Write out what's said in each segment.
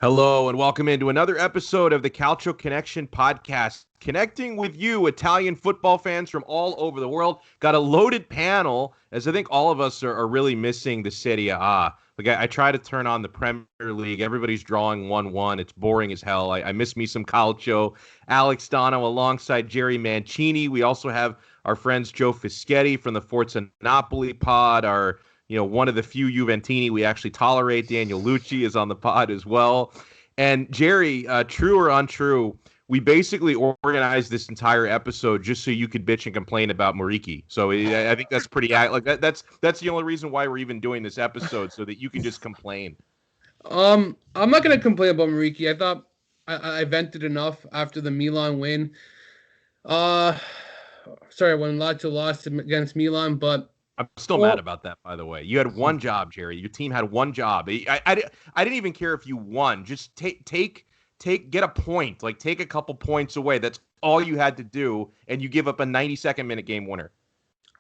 Hello and welcome into another episode of the Calcio Connection podcast, connecting with you, Italian football fans from all over the world. Got a loaded panel, as I think all of us are really missing the Serie A. Like I try to turn on the Premier League. Everybody's drawing 1-1. It's boring as hell. I miss me some Calcio. Alex Donno alongside Jerry Mancini. We also have our friends Joe Fischetti from the Forza Napoli pod, one of the few Juventini we actually tolerate. Daniel Lucci is on the pod as well. And Jerry, true or untrue, we basically organized this entire episode just so you could bitch and complain about Muriqi. So I think that's pretty that's the only reason why we're even doing this episode, so that you can just complain. I'm not gonna complain about Muriqi. I thought I vented enough after the Milan win. When Lazio lost against Milan, but I'm still mad about that, by the way. You had one job, Jerry. Your team had one job. I didn't even care if you won. Just get a point. Like, take a couple points away. That's all you had to do, and you give up a 92nd minute game winner.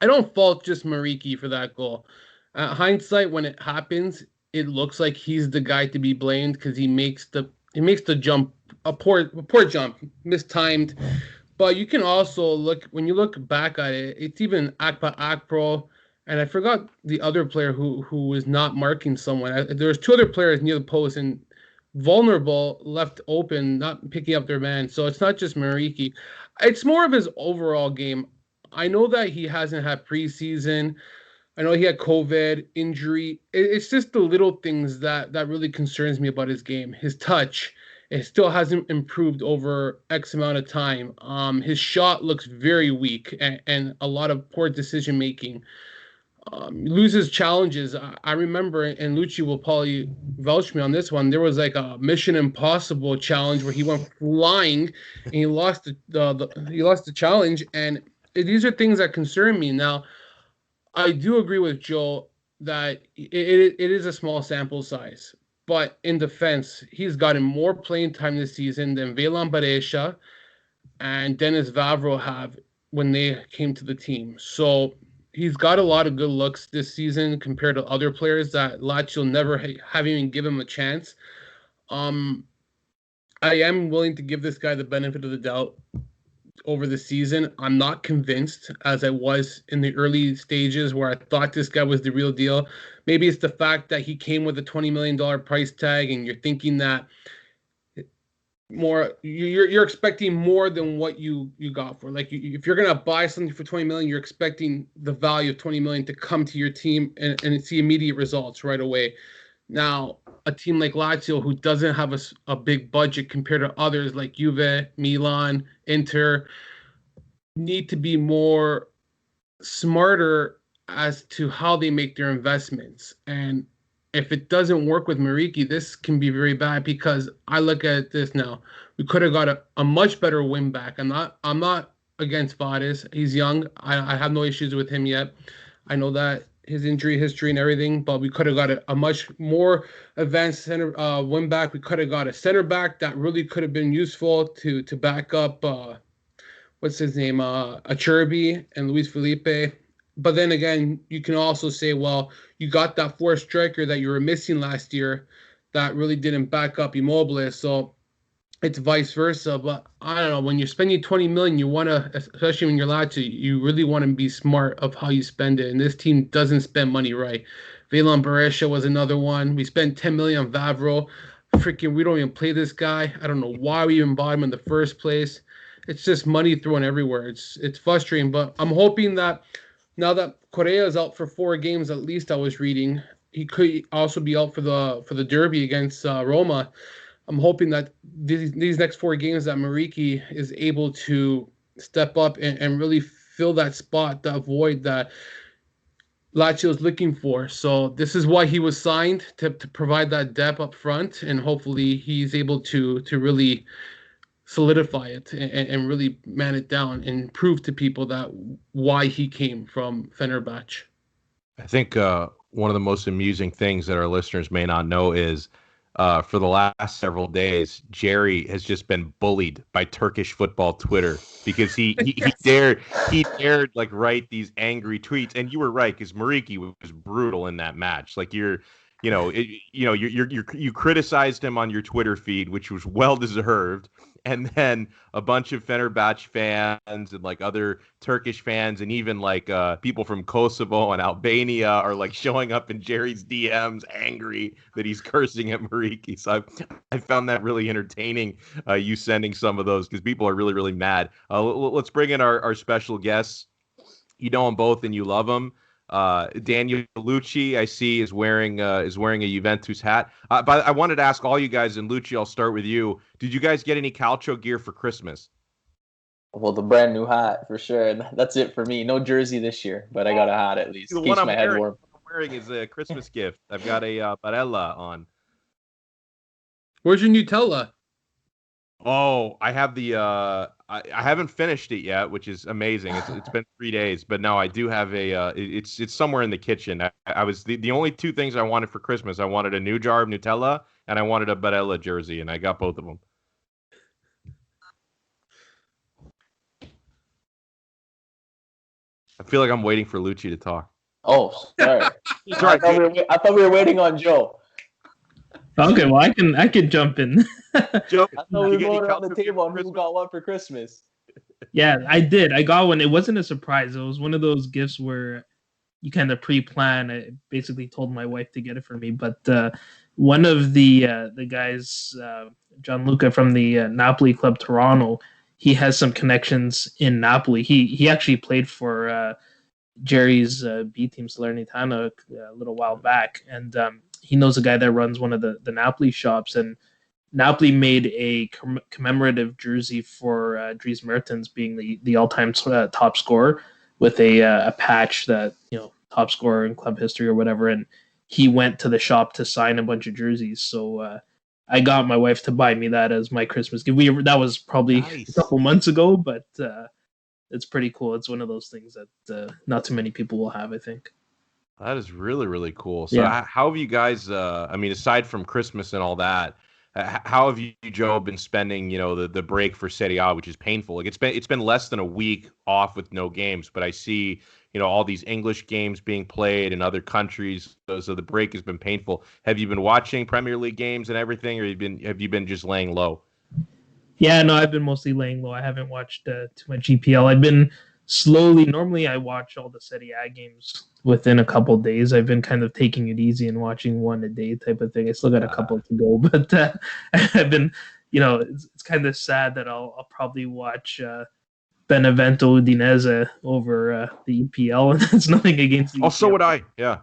I don't fault just Muriqi for that goal. Hindsight, when it happens, it looks like he's the guy to be blamed because he makes the jump, a poor jump, mistimed. But you can also when you look back at it, it's even Akpa Akpro. And I forgot the other player who was not marking someone. There was two other players near the post and vulnerable, left open, not picking up their man. So it's not just Muriqi. It's more of his overall game. I know that he hasn't had preseason. I know he had COVID, injury. It's just the little things that really concerns me about his game. His touch, it still hasn't improved over X amount of time. His shot looks very weak and a lot of poor decision making. Loses challenges. I remember, and Lucci will probably vouch me on this one. There was like a Mission Impossible challenge where he went flying and he lost the challenge. And these are things that concern me. Now, I do agree with Joe that it is a small sample size, but in defense, he's gotten more playing time this season than Velan Baresha and Dennis Vavro have when they came to the team. So he's got a lot of good looks this season compared to other players that Lazio never have even given him a chance. I am willing to give this guy the benefit of the doubt over the season. I'm not convinced as I was in the early stages where I thought this guy was the real deal. Maybe it's the fact that he came with a $20 million price tag and you're thinking that you're expecting more than what you got for. Like, if you're gonna buy something for 20 million, you're expecting the value of 20 million to come to your team and see immediate results right away. Now, a team like Lazio, who doesn't have a big budget compared to others like Juve, Milan, Inter, need to be more smarter as to how they make their investments. And if it doesn't work with Muriqi, this can be very bad, because I look at this now. We could have got a much better win back. I'm not against Vades. He's young. I have no issues with him yet. I know that his injury history and everything, but we could have got a much more advanced center win back. We could have got a center back that really could have been useful to back up what's his name, Acerbi and Luis Felipe. But then again, you can also say, well, you got that fourth striker that you were missing last year that really didn't back up Immobile. So it's vice versa. But I don't know, when you're spending 20 million, you want to, especially when you're Lazio, you really want to be smart of how you spend it. And this team doesn't spend money right. Velan Baresha was another one. We spent 10 million on Vavro. Freaking, we don't even play this guy. I don't know why we even bought him in the first place. It's just money thrown everywhere. It's frustrating. But I'm hoping that now that Correa is out for 4 games, at least I was reading, he could also be out for the derby against Roma. I'm hoping that these next 4 games that Muriqi is able to step up and really fill that spot, that void that Lazio is looking for. So this is why he was signed, to provide that depth up front, and hopefully he's able to really solidify it and really man it down and prove to people that why he came from Fenerbahce. I think one of the most amusing things that our listeners may not know is for the last several days, Jerry has just been bullied by Turkish football Twitter because he dared like write these angry tweets. And you were right, because Muriqi was brutal in that match. Like, you're you criticized him on your Twitter feed, which was well deserved, and then a bunch of Fenerbahce fans and like other Turkish fans and even like people from Kosovo and Albania are like showing up in Jerry's DMs angry that he's cursing at Mariki. So I found that really entertaining. You sending some of those because people are really really mad. Let's bring in our special guests. You know them both and you love them. Daniel Lucci, I see, is wearing a Juventus hat. But I wanted to ask all you guys, and Lucci, I'll start with you. Did you guys get any Calcio gear for Christmas? Well, the brand new hat for sure. That's it for me. No jersey this year, but I got a hat at least. The Keeps one my head warm. I'm wearing is a Christmas gift. I've got a Barella on. Where's your Nutella? Oh, I have the I haven't finished it yet, which is amazing. It's been 3 days, but no, I do have a it's somewhere in the kitchen. I was the only two things I wanted for Christmas. I wanted a new jar of Nutella and I wanted a Barella jersey, and I got both of them. I feel like I'm waiting for Lucci to talk. Oh, sorry. Sorry, I thought we were waiting on Joe. Okay, well, I can jump in. Joe, I thought we were going around the table on who got what for Christmas. Yeah, I did. I got one. It wasn't a surprise. It was one of those gifts where you kind of pre-plan. I basically told my wife to get it for me, but one of the guys, Gianluca from the Napoli club Toronto, he has some connections in Napoli. He actually played for Jerry's B team Salernitana a little while back, and he knows a guy that runs one of the Napoli shops, and Napoli made a commemorative jersey for Dries Mertens being the all-time top scorer with a patch that, top scorer in club history or whatever, and he went to the shop to sign a bunch of jerseys. So I got my wife to buy me that as my Christmas gift. That was probably Nice. a couple months ago, but it's pretty cool. It's one of those things that not too many people will have, I think. That is really, really cool. So Yeah. how have you guys, aside from Christmas and all that, how have you, Joe, been spending, the break for Serie A, which is painful? Like it's been less than a week off with no games, but I see, all these English games being played in other countries. So the break has been painful. Have you been watching Premier League games and everything, or have you been just laying low? Yeah, no, I've been mostly laying low. I haven't watched too much EPL. I've been slowly. Normally, I watch all the Serie A games within a couple of days. I've been kind of taking it easy and watching one a day type of thing. I still got a couple to go, but I've been, it's kind of sad that I'll probably watch Benevento Udinese over the EPL, and that's nothing against the EPL. So would I. Yeah.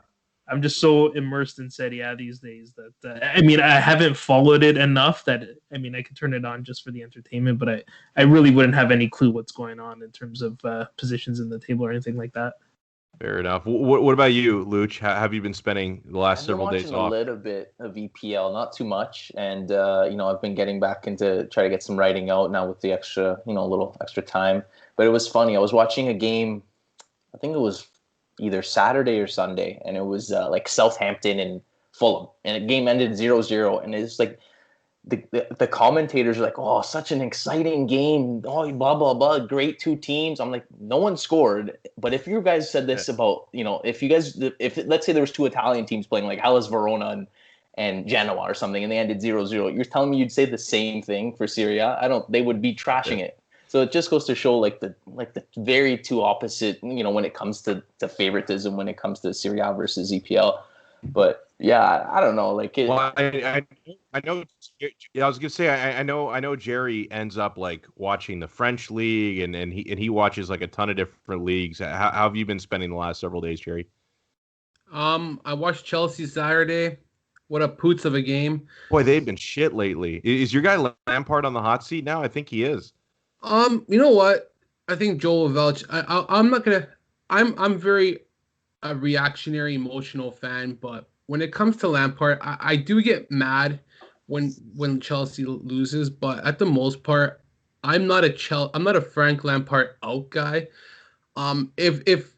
I'm just so immersed in Serie A these days that I haven't followed it enough that I could turn it on just for the entertainment, but I really wouldn't have any clue what's going on in terms of positions in the table or anything like that. Fair enough. What about you, Luch? How have you been spending the last several days off? A little bit of EPL, not too much, and I've been getting back into try to get some writing out now with the extra, a little extra time. But it was funny. I was watching a game. I think it was either Saturday or Sunday, and it was like Southampton and Fulham, and the game ended 0-0, and it's like the commentators are like, oh, such an exciting game, oh, blah blah blah, great two teams. I'm like, no one scored, but if you guys said this about, if let's say there was two Italian teams playing, like Hellas Verona and Genoa or something, and they ended 0-0, you're telling me you'd say the same thing for Serie A? They would be trashing it. So it just goes to show like the very two opposite, when it comes to favoritism, when it comes to Serie A versus EPL. But yeah, I don't know. Well, I know. I was gonna say I know Jerry ends up like watching the French league and he watches like a ton of different leagues. How have you been spending the last several days, Jerry? I watched Chelsea Saturday. What a poots of a game. Boy, they've been shit lately. Is your guy Lampard on the hot seat now? I think he is. You know what? I think Joel will vouch. I'm not gonna. I'm very a reactionary, emotional fan, but when it comes to Lampard, I do get mad when Chelsea loses. But at the most part, I'm not a Frank Lampard out guy. If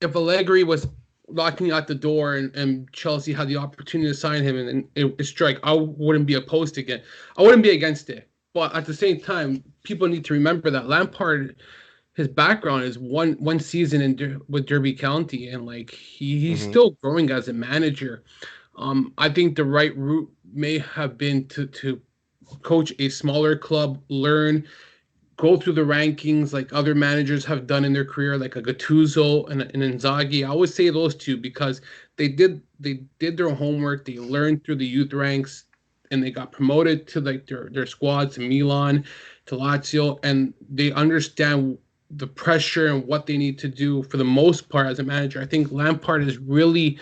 Allegri was knocking out the door and Chelsea had the opportunity to sign him and it strike, I wouldn't be opposed to it. I wouldn't be against it. But at the same time, people need to remember that Lampard, his background is one season with Derby County, and like he's still growing as a manager. I think the right route may have been to coach a smaller club, go through the rankings like other managers have done in their career, like a Gattuso and Inzaghi. I always say those two because they did their homework. They learned through the youth ranks, and they got promoted to like their squads to Milan, to Lazio, and they understand the pressure and what they need to do for the most part as a manager. I think Lampard is really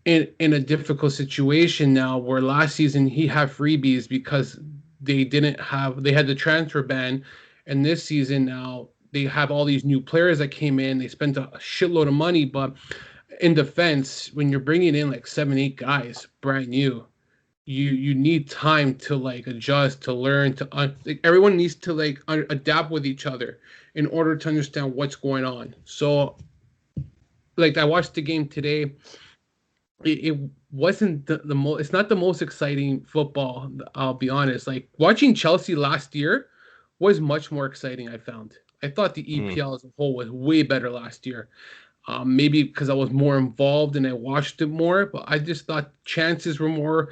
in a difficult situation now where last season he had freebies because they had the transfer ban, and this season now they have all these new players that came in. They spent a shitload of money, but in defense, when you're bringing in like 7 8 guys brand new, you need time to like adjust, to learn, like, everyone needs to like adapt with each other in order to understand what's going on. So like I watched the game today. It wasn't the most, it's not the most exciting football, I'll be honest. Like watching Chelsea last year was much more exciting. I found, I thought the EPL as a whole was way better last year. Maybe because I was more involved and I watched it more, but I just thought chances were more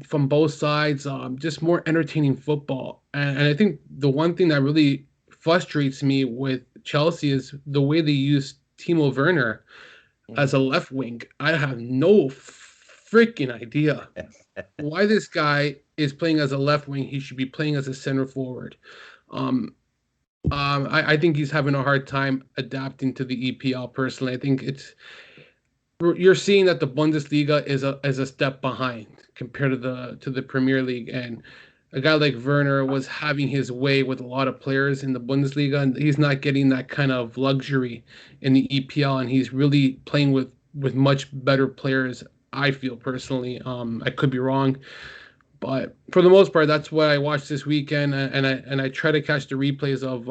from both sides, just more entertaining football. And I think the one thing that really frustrates me with Chelsea is the way they use Timo Werner as a left wing. I have no freaking idea why this guy is playing as a left wing. He should be playing as a center forward. I think he's having a hard time adapting to the EPL. Personally, I think you're seeing that the Bundesliga is a step behind compared to the Premier League, and a guy like Werner was having his way with a lot of players in the Bundesliga, and he's not getting that kind of luxury in the EPL, and he's really playing with much better players. I feel personally, I could be wrong, but for the most part, that's what I watched this weekend, and I try to catch the replays of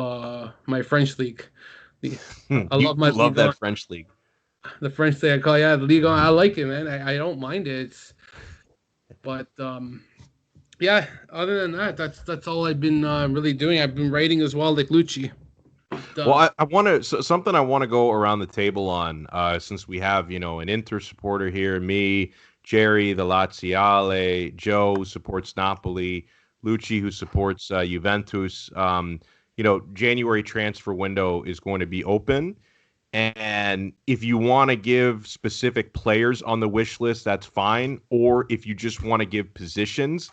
my French league. I love that French league. The French thing I call, yeah, the league. I like it, man. I don't mind it. But yeah. Other than that, that's all I've been really doing. I've been writing as well, like Lucci. Well, I want to something I want to go around the table on, since we have an Inter supporter here, me, Jerry, the Laziale, Joe who supports Napoli, Lucci who supports Juventus. January transfer window is going to be open. And if you want to give specific players on the wish list, that's fine. Or if you just want to give positions,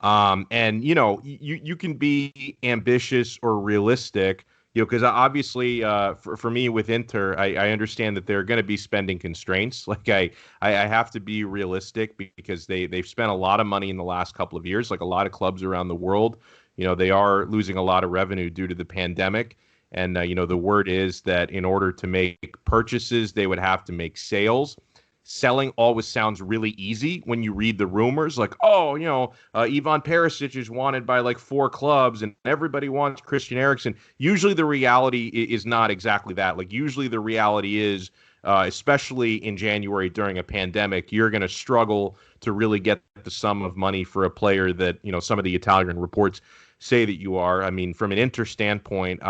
and you can be ambitious or realistic, because obviously, for me with Inter, I understand that there are going to be spending constraints. Like I have to be realistic because they've spent a lot of money in the last couple of years, like a lot of clubs around the world. They are losing a lot of revenue due to the pandemic. And, the word is that in order to make purchases, they would have to make sales. Selling always sounds really easy when you read the rumors, like, Ivan Perisic is wanted by like 4 clubs and everybody wants Christian Eriksen. Usually the reality is not exactly that. Like usually the reality is, especially in January during a pandemic, you're going to struggle to really get the sum of money for a player that, some of the Italian reports say that you are. I mean, from an Inter standpoint,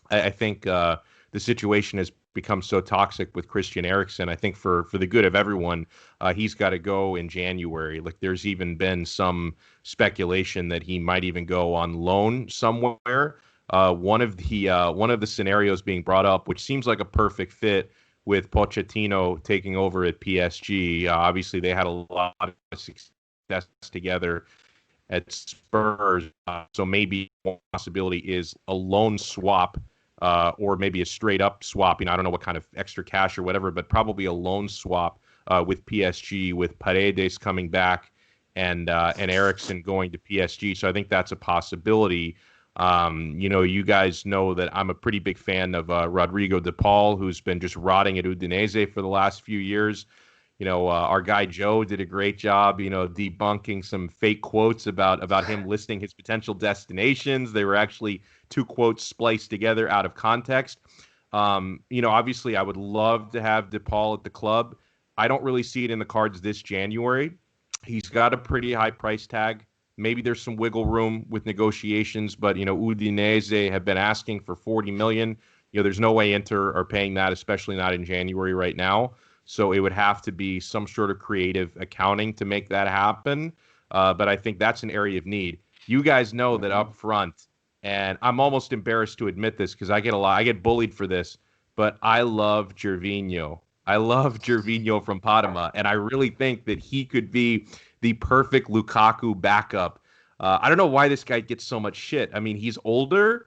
I think the situation has become so toxic with Christian Eriksen. I think for the good of everyone, he's got to go in January. Like there's even been some speculation that he might even go on loan somewhere. One of the scenarios being brought up, which seems like a perfect fit with Pochettino taking over at PSG. Obviously, they had a lot of success together at Spurs. So maybe one possibility is a loan swap. Or maybe a straight up swap. I don't know what kind of extra cash or whatever, but probably a loan swap with PSG, with Paredes coming back and Eriksen going to PSG. So I think that's a possibility. You guys know that I'm a pretty big fan of Rodrigo De Paul, who's been just rotting at Udinese for the last few years. Our guy Joe did a great job, debunking some fake quotes about him listing his potential destinations. They were actually 2 quotes spliced together out of context. Obviously, I would love to have DePaul at the club. I don't really see it in the cards this January. He's got a pretty high price tag. Maybe there's some wiggle room with negotiations, but Udinese have been asking for 40 million. There's no way Inter are paying that, especially not in January right now. So it would have to be some sort of creative accounting to make that happen. But I think that's an area of need. You guys know that up front, and I'm almost embarrassed to admit this because I get bullied for this, but I love Gervinho. I love Gervinho from Parma, and I really think that he could be the perfect Lukaku backup. I don't know why this guy gets so much shit. I mean, he's older,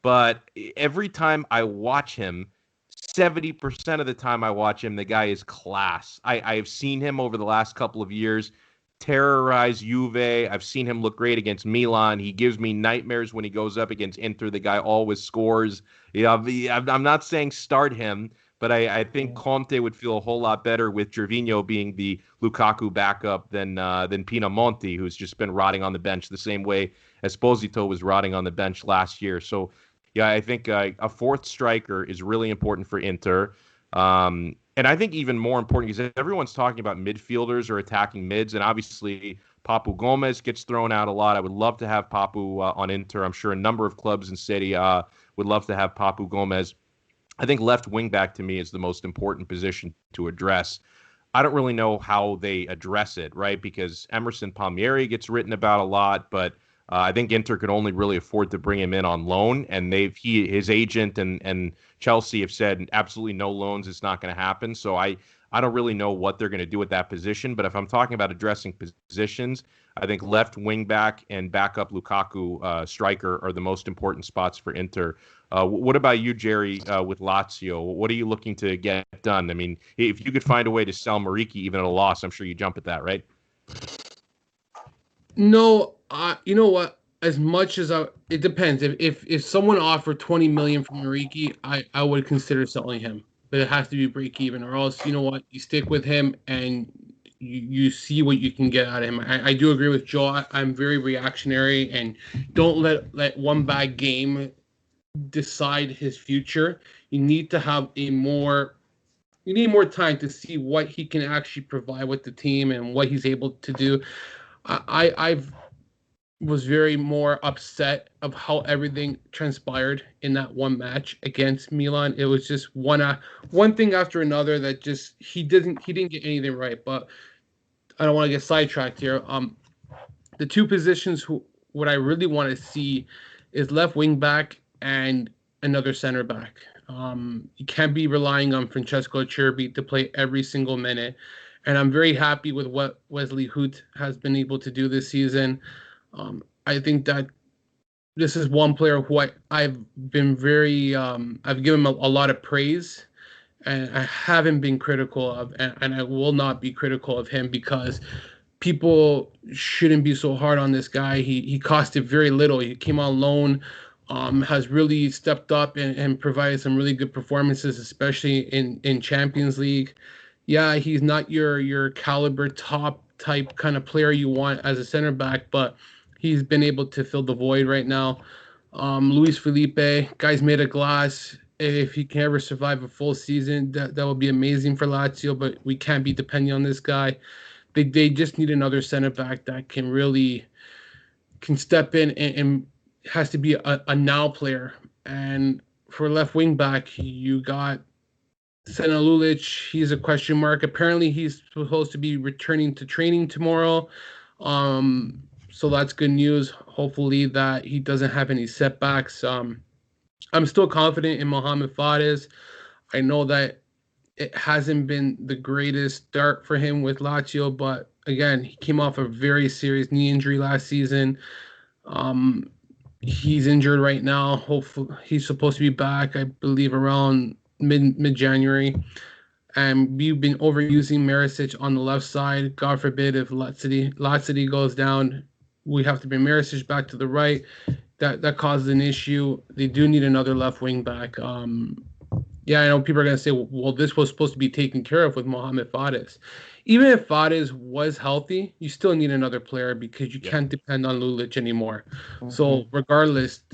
but every time I watch him, 70% of the time I watch him, the guy is class. I've seen him over the last couple of years terrorize Juve. I've seen him look great against Milan. He gives me nightmares when he goes up against Inter. The guy always scores. I'm not saying start him, but I think Conte would feel a whole lot better with Gervinho being the Lukaku backup than Pinamonti, who's just been rotting on the bench the same way Esposito was rotting on the bench last year. So, yeah, I think a fourth striker is really important for Inter. And I think even more important because everyone's talking about midfielders or attacking mids, and obviously Papu Gomez gets thrown out a lot. I would love to have Papu on Inter. I'm sure a number of clubs in Serie A would love to have Papu Gomez. I think left wing back to me is the most important position to address. I don't really know how they address it, right? Because Emerson Palmieri gets written about a lot, but I think Inter could only really afford to bring him in on loan, and his agent and Chelsea have said absolutely no loans. It's not going to happen. So I don't really know what they're going to do with that position. But if I'm talking about addressing positions, I think left wing back and backup Lukaku striker are the most important spots for Inter. What about you, Jerry, with Lazio? What are you looking to get done? I mean, if you could find a way to sell Mariki even at a loss, I'm sure you jump at that, right? No, you know what? As much as it depends. If someone offered 20 million for Mariki, I would consider selling him. But it has to be break even, or else you know what? You stick with him and you see what you can get out of him. I do agree with Joe. I'm very reactionary, and don't let one bad game decide his future. You need to have more time to see what he can actually provide with the team and what he's able to do. I've was very more upset of how everything transpired in that one match against Milan. It was just one thing after another that just he didn't get anything right. But I don't want to get sidetracked here. The two positions what I really want to see is left wing back and another center back. You can't be relying on Francesco Acerbi to play every single minute. And I'm very happy with what Wesley Hoot has been able to do this season. I think that this is one player who I've been very I've given him a lot of praise, and I haven't been critical of, and I will not be critical of him because people shouldn't be so hard on this guy. He costed very little. He came on loan, has really stepped up and provided some really good performances, especially in Champions League. Yeah, he's not your caliber top type kind of player you want as a center back, but he's been able to fill the void right now. Luis Felipe, guy's made of glass. If he can ever survive a full season, that would be amazing for Lazio, but we can't be depending on this guy. They just need another center back that can step in and has to be a now player. And for left wing back, you got Sena Lulic. He's a question mark. Apparently, he's supposed to be returning to training tomorrow. So that's good news. Hopefully that he doesn't have any setbacks. I'm still confident in Mohamed Fades. I know that it hasn't been the greatest start for him with Lazio, but again, he came off a very serious knee injury last season. He's injured right now. Hopefully, he's supposed to be back, I believe, around mid-January. And we've been overusing Maricic on the left side. God forbid if Lazzari goes down, we have to bring Maricic back to the right. That causes an issue. They do need another left wing back. Yeah, I know people are going to say, well, this was supposed to be taken care of with Mohamed Fades. Even if Fades was healthy, you still need another player because you can't depend on Lulic anymore. Mm-hmm. So regardless,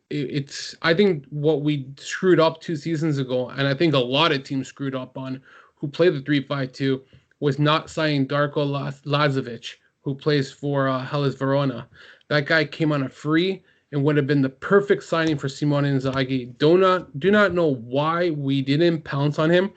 it's I think what we screwed up 2 seasons ago, and I think a lot of teams screwed up on who played the 3-5-2, was not signing Darko Lazovic, who plays for Hellas Verona. That guy came on a free and would have been the perfect signing for Simone Inzaghi. Do not know why we didn't pounce on him.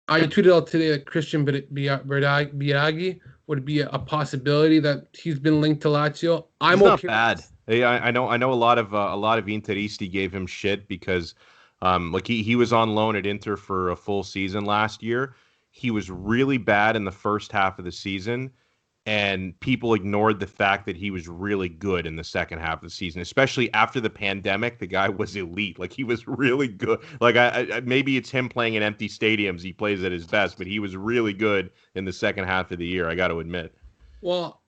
I tweeted out today that Christian Biraghi would be a possibility that he's been linked to Lazio. He's not bad. I know a lot of Interisti gave him shit because like he was on loan at Inter for a full season last year. He was really bad in the first half of the season, and people ignored the fact that he was really good in the second half of the season, especially after the pandemic. The guy was elite. Like, he was really good. Like, I maybe it's him playing in empty stadiums. He plays at his best, but he was really good in the second half of the year, I got to admit. Well,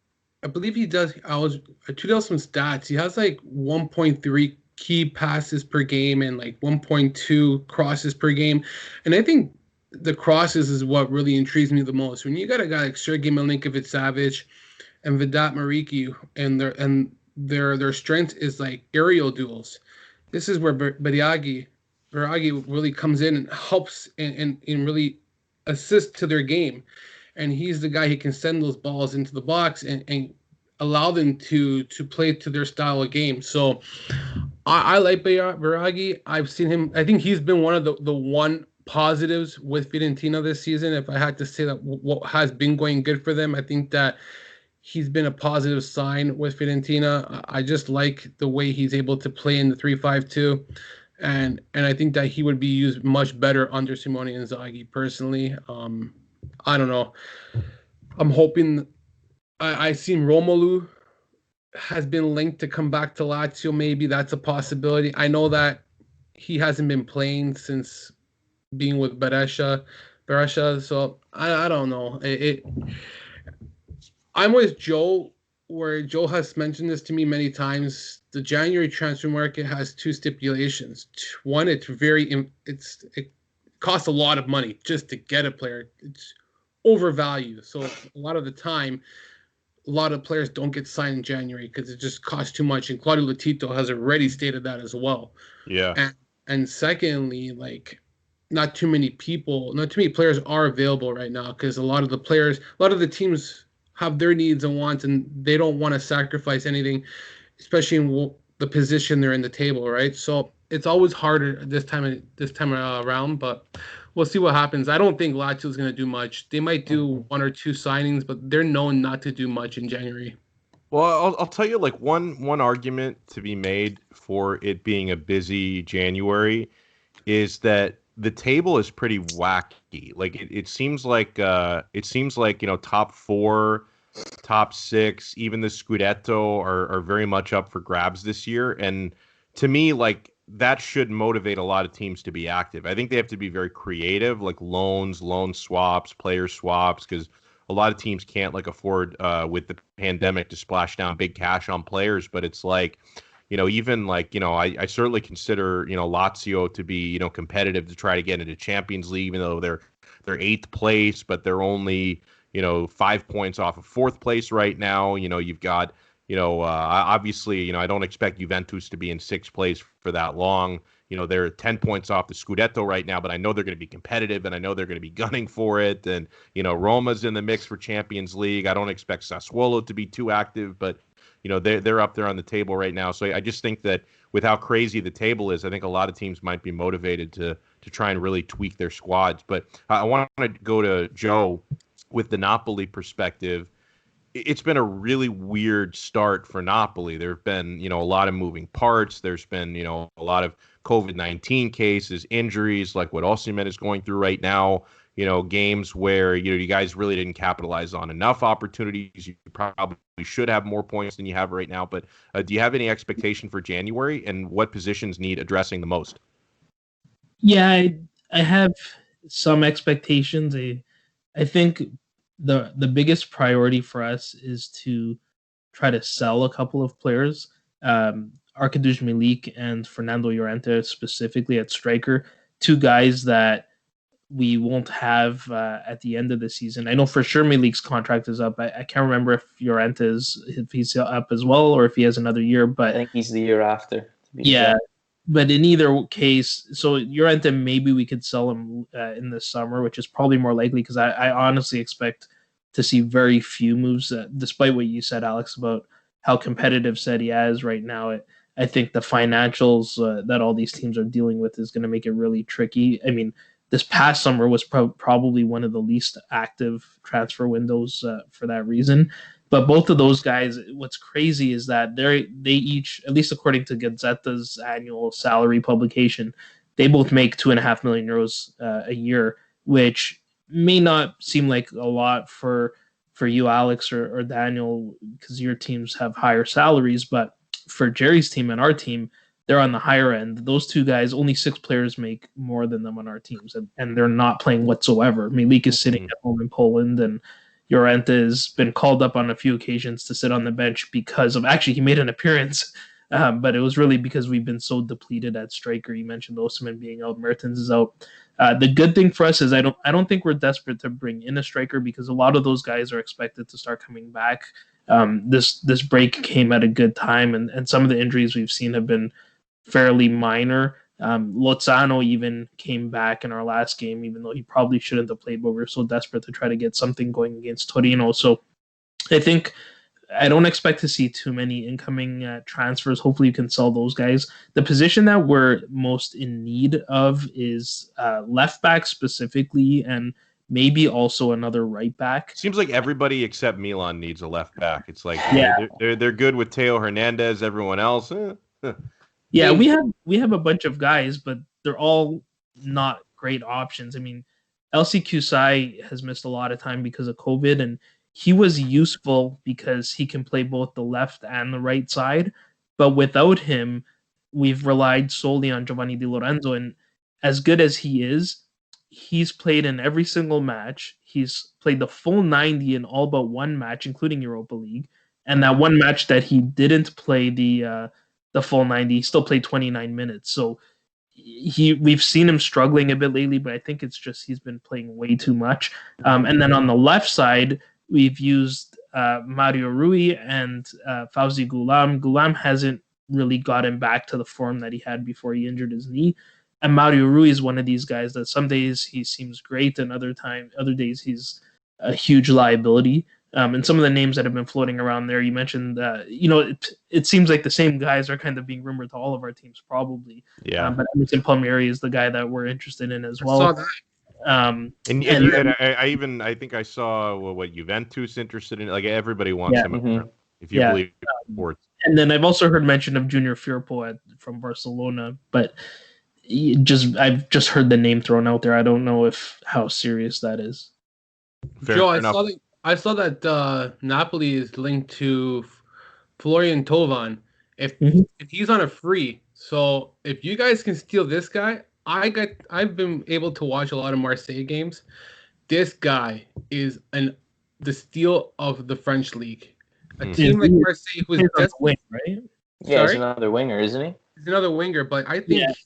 I believe he does. I tweeted out some stats. He has like 1.3 key passes per game and like 1.2 crosses per game. And I think the crosses is what really intrigues me the most. When you got a guy like Sergei Milinkovic-Savic and Vedat Mariki, and their strength is like aerial duels. This is where Biraghi really comes in and helps and really assists to their game. And he's the guy who can send those balls into the box and allow them to play to their style of game. So I like Biraghi. I've seen him. I think he's been one of the one positives with Fiorentina this season. If I had to say that what has been going good for them, I think that he's been a positive sign with Fiorentina. I just like the way he's able to play in the 3-5-2. And I think that he would be used much better under Simone Inzaghi personally. I don't know. I'm hoping. I've seen Romelu has been linked to come back to Lazio. Maybe that's a possibility. I know that he hasn't been playing since being with Beresha. So I don't know. I'm with Joe, where Joe has mentioned this to me many times. The January transfer market has two stipulations. One, it costs a lot of money just to get a player. It's overvalued. So a lot of the time, a lot of players don't get signed in January because it just costs too much. And Claudio Lotito has already stated that as well. Yeah. And secondly, like, not too many players are available right now because a lot of the teams have their needs and wants, and they don't want to sacrifice anything, especially in the position they're in the table, right? So it's always harder this time around, but we'll see what happens. I don't think Lazio is going to do much. They might do one or two signings, but they're known not to do much in January. Well, I'll tell you, like, one argument to be made for it being a busy January is that the table is pretty wacky. Like, it seems like top 4, top 6, even the Scudetto are very much up for grabs this year. And to me, like, that should motivate a lot of teams to be active. I think they have to be very creative, like loans, loan swaps, player swaps, because a lot of teams can't like afford with the pandemic to splash down big cash on players. But it's like, even like, I certainly consider, Lazio to be, competitive to try to get into Champions League, even though they're 8th place, but they're only, 5 points off of 4th place right now. You've got, obviously, I don't expect Juventus to be in 6th place for that long. They're 10 points off the Scudetto right now, but I know they're going to be competitive, and I know they're going to be gunning for it. And, Roma's in the mix for Champions League. I don't expect Sassuolo to be too active, but, they're up there on the table right now. So I just think that with how crazy the table is, I think a lot of teams might be motivated to try and really tweak their squads. But I want to go to Joe with the Napoli perspective. It's been a really weird start for Napoli. There have been, a lot of moving parts. There's been, a lot of COVID-19 cases, injuries, like what Osimhen is going through right now. Games where, you guys really didn't capitalize on enough opportunities. You probably should have more points than you have right now. But do you have any expectation for January, and what positions need addressing the most? Yeah, I have some expectations. I think the biggest priority for us is to try to sell a couple of players, Arkadiusz Milik and Fernando Llorente specifically at striker, 2 guys that we won't have at the end of the season. I know for sure Milik's contract is up. I can't remember if if he's up as well or if he has another year. But I think he's the year after. Yeah. Exact. But in either case, so Llorente, maybe we could sell him in the summer, which is probably more likely because I honestly expect to see very few moves, despite what you said, Alex, about how competitive Serie A is right now. I think the financials that all these teams are dealing with is going to make it really tricky. I mean, this past summer was probably one of the least active transfer windows for that reason. But both of those guys, what's crazy is that they each, at least according to Gazzeta's annual salary publication, they both make €2.5 million a year, which may not seem like a lot for you, Alex, or Daniel, because your teams have higher salaries. But for Jerry's team and our team, they're on the higher end. Those two guys, only 6 players make more than them on our teams, and they're not playing whatsoever. Milik is sitting at home in Poland, and Llorente has been called up on a few occasions to sit on the bench because of, actually, he made an appearance, but it was really because we've been so depleted at striker. You mentioned Osimhen being out, Mertens is out. The good thing for us is I don't think we're desperate to bring in a striker, because a lot of those guys are expected to start coming back. This break came at a good time, and some of the injuries we've seen have been fairly minor. Lozano even came back in our last game, even though he probably shouldn't have played, but we were so desperate to try to get something going against Torino. So I think I don't expect to see too many incoming transfers. Hopefully you can sell those guys. The position that we're most in need of is left back specifically, and maybe also another right back. Seems like everybody except Milan needs a left back. It's like Yeah. they're good with Teo Hernandez. Everyone else, Yeah, we have a bunch of guys, but they're all not great options. I mean, LC Kusai has missed a lot of time because of COVID, and he was useful because he can play both the left and the right side. But without him, we've relied solely on Giovanni Di Lorenzo, and as good as he is, he's played in every single match. He's played the full 90 in all but one match, including Europa League. And that one match that he didn't play the full 90, he still played 29 minutes. So we've seen him struggling a bit lately, but I think it's just he's been playing way too much. And then on the left side, we've used Mario Rui and Fauzi Goulam. Goulam hasn't really gotten back to the form that he had before he injured his knee. And Mario Rui is one of these guys that some days he seems great, and other days he's a huge liability. And some of the names that have been floating around there, you mentioned, it seems like the same guys are kind of being rumored to all of our teams, probably. Yeah. But Emerson Palmieri is the guy that we're interested in as well. I saw that. I think I saw what Juventus interested in. Like everybody wants him. Mm-hmm. If you believe sports. And then I've also heard mention of Junior Firpo from Barcelona, but I've just heard the name thrown out there. I don't know how serious that is. Joe, I saw that Napoli is linked to Florian Thauvin. If he's on a free, so if you guys can steal this guy, I've been able to watch a lot of Marseille games. This guy is the steal of the French league. A team like Marseille was wing, right? Yeah, he's another winger, isn't he? He's another winger, but I think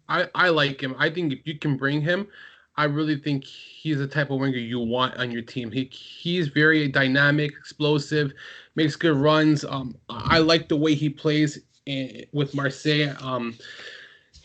I like him. I think if you can bring him, I really think he's the type of winger you want on your team. He's very dynamic, explosive, makes good runs. I like the way he plays with Marseille.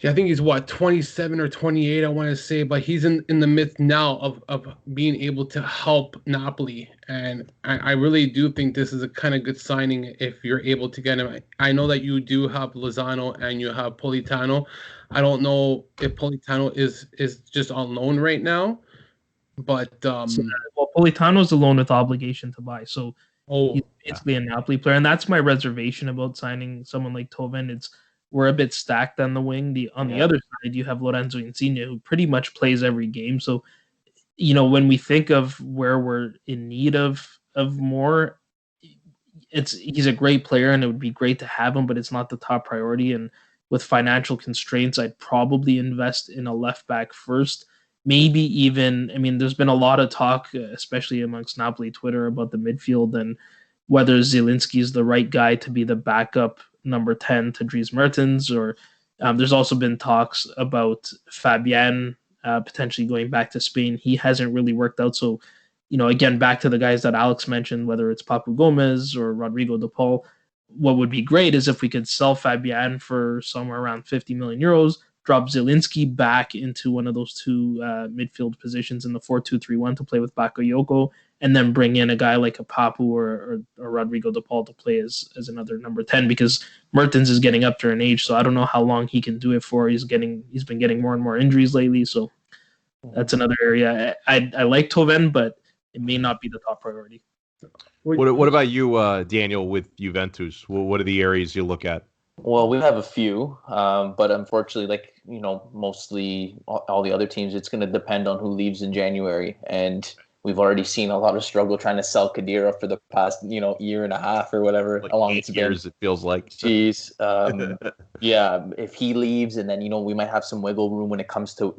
I think he's 27 or 28, I want to say, but he's in the midst now of being able to help Napoli. And I really do think this is a kind of good signing if you're able to get him. I know that you do have Lozano and you have Politano. I don't know if Politano is just on loan right now, but Politano's a loan with obligation to buy, so he's basically a Napoli player, and that's my reservation about signing someone like Thauvin. We're a bit stacked on the wing. On the other side, you have Lorenzo Insigne, who pretty much plays every game. So, when we think of where we're in need of more, he's a great player, and it would be great to have him, but it's not the top priority. And with financial constraints, I'd probably invest in a left back first. Maybe even, there's been a lot of talk, especially amongst Napoli Twitter, about the midfield and whether Zielinski is the right guy to be the backup number 10 to Dries Mertens, or there's also been talks about Fabian potentially going back to Spain. He hasn't really worked out. So, again, back to the guys that Alex mentioned, whether it's Papu Gomez or Rodrigo de Paul, what would be great is if we could sell Fabian for somewhere around 50 million euros, drop Zielinski back into one of those two midfield positions in the 4-2-3-1 to play with Bakayoko, and then bring in a guy like a Papu or Rodrigo de Paul to play as another number 10, because Mertens is getting up there in age, so I don't know how long he can do it for. He's been getting more and more injuries lately, so that's another area. I like Toven, but it may not be the top priority. What about you, Daniel, with Juventus? What are the areas you look at? Well, we have a few, but unfortunately, mostly all the other teams, it's going to depend on who leaves in January. And we've already seen a lot of struggle trying to sell Khedira for the past, year and a half or whatever. Like along 8 it's years, been. it feels like. Jeez. Yeah, if he leaves, and then, we might have some wiggle room when it comes to,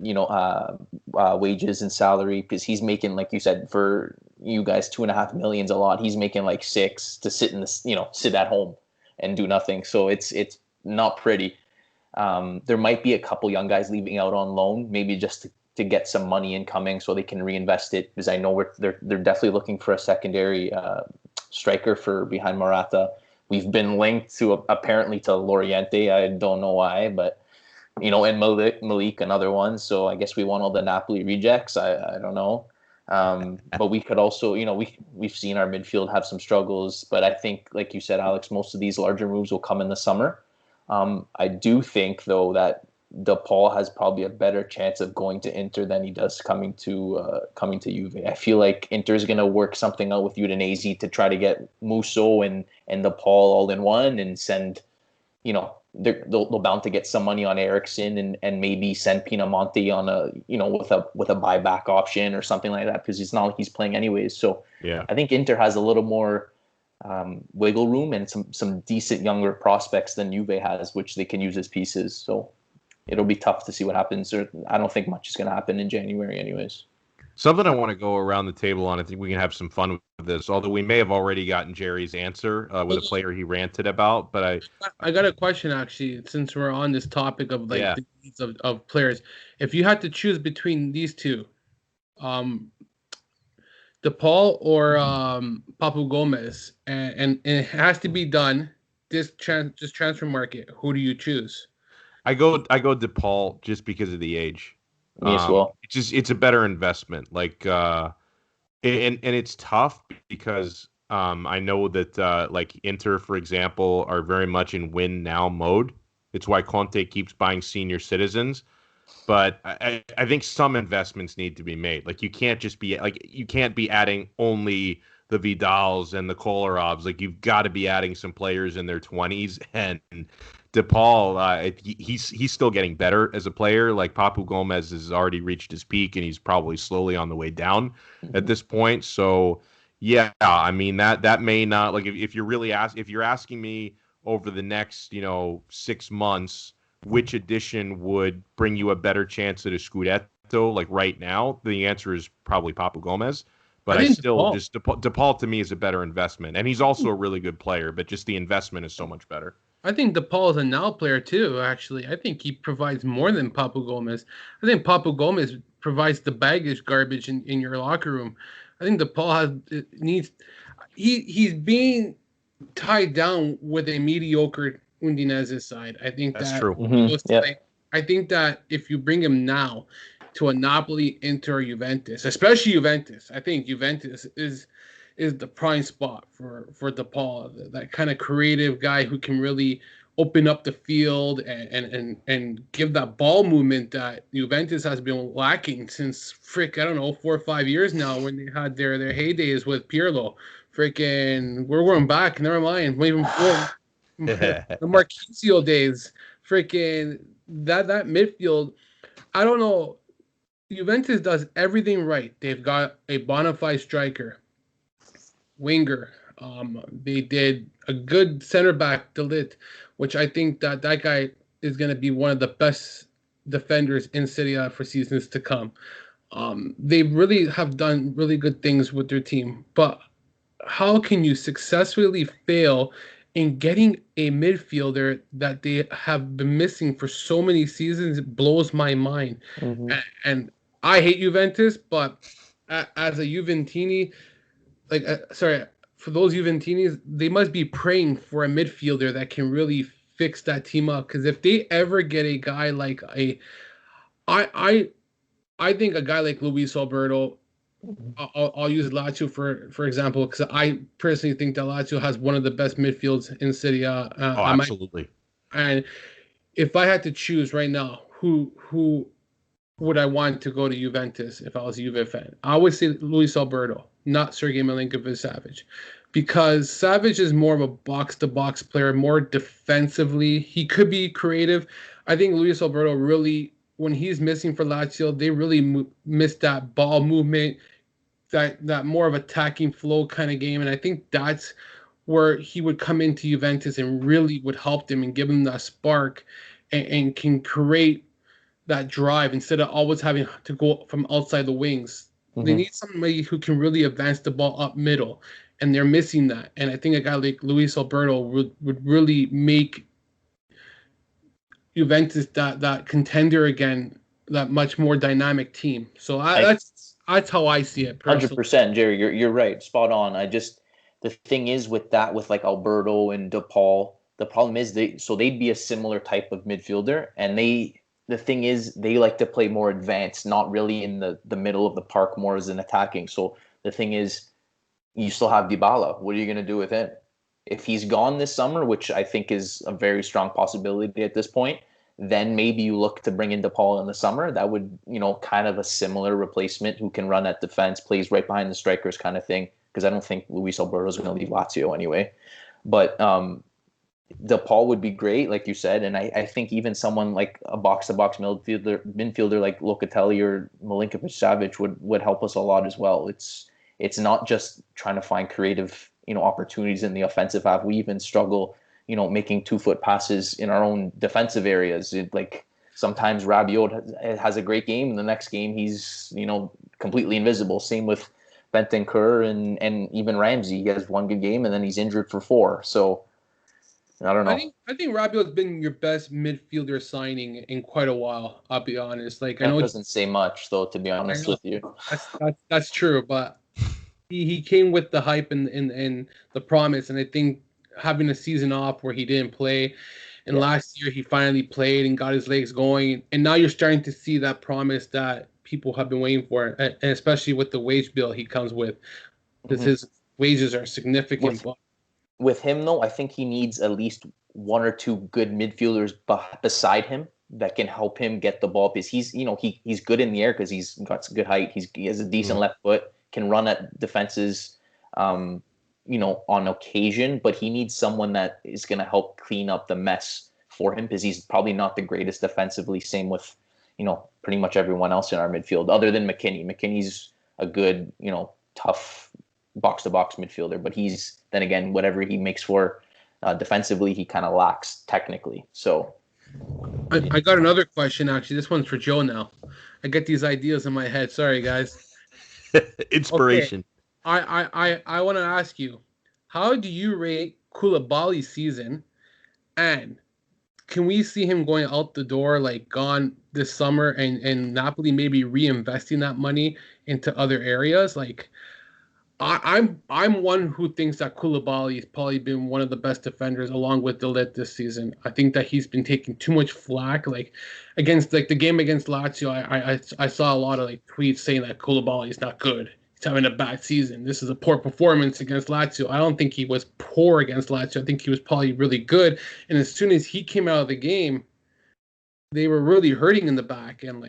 wages and salary, because he's making, like you said, for you guys, 2.5 million is a lot. He's making like 6 to sit in this, sit at home and do nothing. So it's not pretty. There might be a couple young guys leaving out on loan, maybe just to get some money incoming so they can reinvest it, because I know they're definitely looking for a secondary striker for behind Morata. We've been linked apparently to Loriente. I don't know why, but and Malik, another one. So I guess we want all the Napoli rejects. I don't know. But we could also, we've seen our midfield have some struggles, but I think, like you said, Alex, most of these larger moves will come in the summer. I do think, though, that DePaul has probably a better chance of going to Inter than he does coming to Juve. I feel like Inter is going to work something out with Udinese to try to get Musso and DePaul all in one, and send, they'll bound to get some money on Eriksson, and maybe send Pinamonti on a, with a buyback option or something like that, because it's not like he's playing anyways. So yeah, I think Inter has a little more wiggle room and some decent younger prospects than Juve has, which they can use as pieces. So it'll be tough to see what happens. I don't think much is going to happen in January anyways. Something I want to go around the table on. I think we can have some fun with this, although we may have already gotten Jerry's answer with a player he ranted about. But I got a question, actually, since we're on this topic of the needs of players. If you had to choose between these two, DePaul or Papu Gomez, and it has to be done this transfer market, who do you choose? I go DePaul just because of the age. Me as well. It's a better investment. Like, and it's tough because I know that like Inter, for example, are very much in win now mode. It's why Conte keeps buying senior citizens. But I think some investments need to be made. Like, you can't be adding only the Vidals and the Kolarovs. Like, you've got to be adding some players in their 20s. And DePaul, he's still getting better as a player. Like, Papu Gomez has already reached his peak, and he's probably slowly on the way down at this point. So, yeah, I mean, that may not, like, if you're asking me over the next 6 months, which addition would bring you a better chance at a Scudetto, like right now, the answer is probably Papu Gomez. But I still DePaul. Just DePaul to me is a better investment, and he's also a really good player. But just the investment is so much better. I think DePaul is a now player too. Actually, I think he provides more than Papu Gomez. I think Papu Gomez provides the baggage garbage in your locker room. I think DePaul he's being tied down with a mediocre Udinese side. I think that's that true. I think that if you bring him now to a Napoli, Inter, Juventus, especially Juventus, I think Juventus is the prime spot for DePaul, that kind of creative guy who can really open up the field and give that ball movement that Juventus has been lacking since 4 or 5 years now, when they had their heydays with Pirlo. We're going back. Never mind. Even before the Marquisio days. That midfield. I don't know. Juventus does everything right. They've got a bona fide striker, winger. They did a good center back, De Ligt, which I think that guy is going to be one of the best defenders in Serie A for seasons to come. They really have done really good things with their team, but how can you successfully fail in getting a midfielder that they have been missing for so many seasons? It blows my mind. And I hate Juventus, but as a Juventini, for those Juventinis, they must be praying for a midfielder that can really fix that team up. Because if they ever get a guy like I think a guy like Luis Alberto, I'll use Lazio for example, because I personally think that Lazio has one of the best midfields in Serie A. Absolutely. And if I had to choose right now, who would I want to go to Juventus if I was a Juve fan? I would say Luis Alberto, not Sergei Milinkovic-Savic, because Savic is more of a box-to-box player, more defensively. He could be creative. I think Luis Alberto really, when he's missing for Lazio, they really miss that ball movement, that more of attacking flow kind of game, and I think that's where he would come into Juventus and really would help them and give them that spark and can create that drive instead of always having to go from outside the wings. They need somebody who can really advance the ball up middle, and they're missing that. And I think a guy like Luis Alberto would really make Juventus that contender again, that much more dynamic team. So that's how I see it personally. 100%, Jerry. You're right. Spot on. The thing is with like Alberto and DePaul, the problem is they'd be a similar type of midfielder, and the thing is they like to play more advanced, not really in the middle of the park, more as an attacking. So the thing is, you still have Dybala. What are you going to do with him? If he's gone this summer, which I think is a very strong possibility at this point, then maybe you look to bring in DePaul in the summer. That would, kind of a similar replacement who can run at defense, plays right behind the strikers kind of thing, because I don't think Luis Alberto is going to leave Lazio anyway. But DePaul would be great, like you said, and I think even someone like a box-to-box midfielder like Locatelli or Milinkovic-Savic would help us a lot as well. It's not just trying to find creative, opportunities in the offensive half. We even struggle, making 2-foot passes in our own defensive areas. Like sometimes Rabiot has a great game, and the next game he's, completely invisible. Same with Bentancur and even Ramsey. He has one good game, and then he's injured for 4. So I don't know. I think Rabiot's been your best midfielder signing in quite a while. I'll be honest. Like that I know doesn't say much, though. To be honest with you, that's true. But he came with the hype and the promise, and I think having a season off where he didn't play, and last year he finally played and got his legs going, and now you're starting to see that promise that people have been waiting for, and especially with the wage bill he comes with, because his wages are significant. With him, though, I think he needs at least 1 or 2 good midfielders beside him that can help him get the ball, because he's good in the air because he's got some good height. He has a decent left foot, can run at defenses, on occasion, but he needs someone that is going to help clean up the mess for him, because he's probably not the greatest defensively. Same with, pretty much everyone else in our midfield, other than McKinney. McKinney's a good, tough box-to-box midfielder, but he's, then again, whatever he makes for defensively, he kind of lacks technically. So I got another question, actually. This one's for Joe now. I get these ideas in my head. Sorry, guys. Inspiration. Okay. I want to ask you, how do you rate Koulibaly's season, and can we see him going out the door, like gone this summer, and Napoli maybe reinvesting that money into other areas? Like, I'm one who thinks that Koulibaly has probably been one of the best defenders along with De Ligt this season. I think that he's been taking too much flack. Like against the game against Lazio, I saw a lot of tweets saying that Koulibaly is not good. He's having a bad season. This is a poor performance against Lazio. I don't think he was poor against Lazio. I think he was probably really good. And as soon as he came out of the game, they were really hurting in the back. And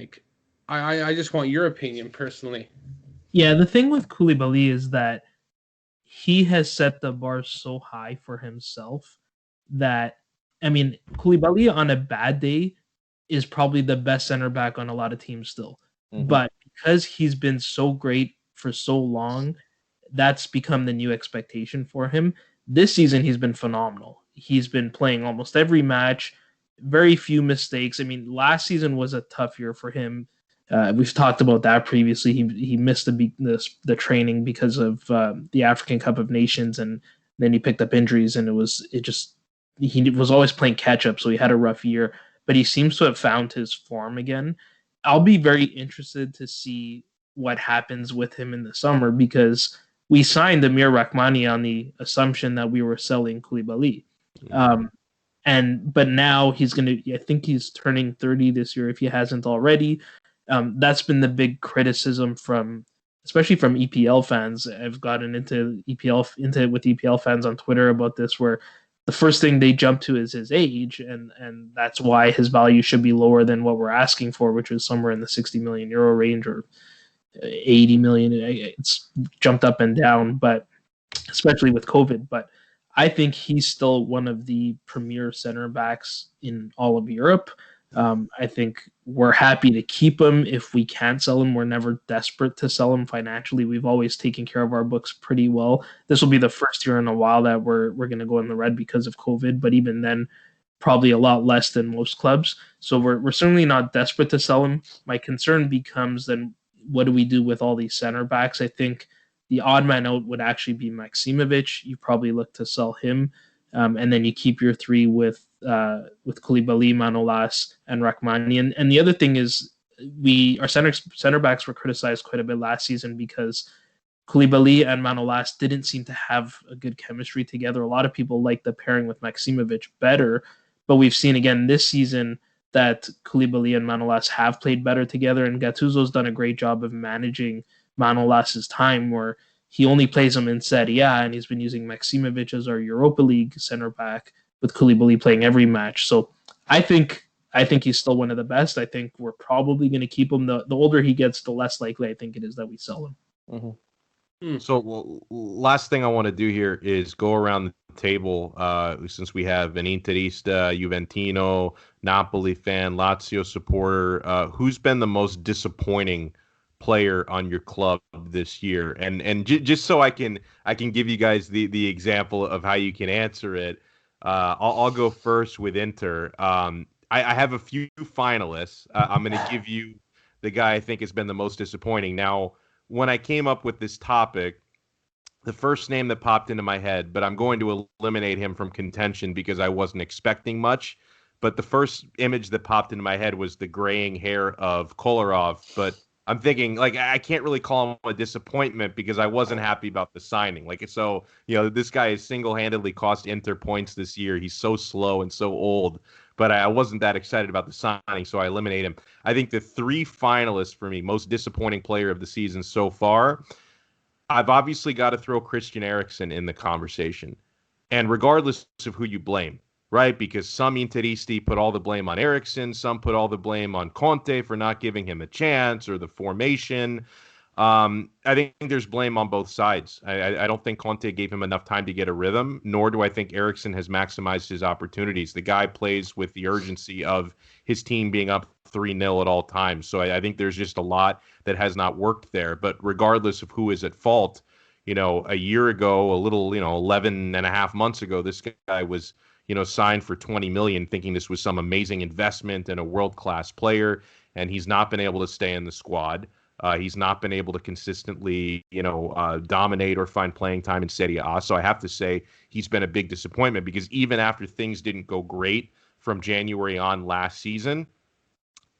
I just want your opinion personally. Yeah, the thing with Koulibaly is that he has set the bar so high for himself that, Koulibaly on a bad day is probably the best center back on a lot of teams still. Mm-hmm. But because he's been so great for so long, that's become the new expectation for him. This season, he's been phenomenal. He's been playing almost every match, very few mistakes. Last season was a tough year for him. We've talked about that previously. He missed the training because of the African Cup of Nations, and then he picked up injuries, and he was always playing catch up, so he had a rough year. But he seems to have found his form again. I'll be very interested to see what happens with him in the summer, because we signed Amir Rahmani on the assumption that we were selling Koulibaly. But now I think he's turning 30 this year if he hasn't already. That's been the big criticism especially from EPL fans. I've gotten into with EPL fans on Twitter about this, where the first thing they jump to is his age, and that's why his value should be lower than what we're asking for, which is somewhere in the 60 million euro range or 80 million. It's jumped up and down, but especially with COVID. But I think he's still one of the premier center backs in all of Europe. I think we're happy to keep him if we can sell him. We're never desperate to sell him financially. We've always taken care of our books pretty well. This will be the first year in a while that we're going to go in the red because of COVID, but even then, probably a lot less than most clubs. So we're certainly not desperate to sell him. My concern becomes then what do we do with all these center backs? I think the odd man out would actually be Maksimovic. You probably look to sell him. And then you keep your three with Koulibaly, Manolas, and Rachmani. And the other thing is our center backs were criticized quite a bit last season because Koulibaly and Manolas didn't seem to have a good chemistry together. A lot of people like the pairing with Maksimovic better, but we've seen again this season that Koulibaly and Manolas have played better together, and Gattuso's done a great job of managing Manolas's time where he only plays him in Serie A, and he's been using Maksimovic as our Europa League center back, with Koulibaly playing every match. So I think he's still one of the best. I think we're probably going to keep him. The older he gets, the less likely I think it is that we sell him. Mm-hmm. So last thing I want to do here is go around the table, since we have an Interista, Juventino, Napoli fan, Lazio supporter. Who's been the most disappointing player on your club this year? And just so I can give you guys the example of how you can answer it, I'll go first with Inter. I have a few finalists. I'm going to give you the guy I think has been the most disappointing. Now, when I came up with this topic, the first name that popped into my head, but I'm going to eliminate him from contention because I wasn't expecting much. But the first image that popped into my head was the graying hair of Kolarov. But I'm thinking, like, I can't really call him a disappointment because I wasn't happy about the signing. Like, so, this guy has single-handedly cost Inter points this year. He's so slow and so old. But I wasn't that excited about the signing, so I eliminate him. I think the three finalists for me, most disappointing player of the season so far, I've obviously got to throw Christian Eriksen in the conversation. And regardless of who you blame, right? Because some Interisti put all the blame on Eriksen, some put all the blame on Conte for not giving him a chance or the formation. I think there's blame on both sides. I don't think Conte gave him enough time to get a rhythm, nor do I think Eriksen has maximized his opportunities. The guy plays with the urgency of his team being up 3-0 at all times. So I think there's just a lot that has not worked there. But regardless of who is at fault, a year ago, a little, 11 and a half months ago, this guy was, signed for 20 million, thinking this was some amazing investment in a world-class player, and he's not been able to stay in the squad. He's not been able to consistently, dominate or find playing time in Serie A. So I have to say he's been a big disappointment because even after things didn't go great from January on last season,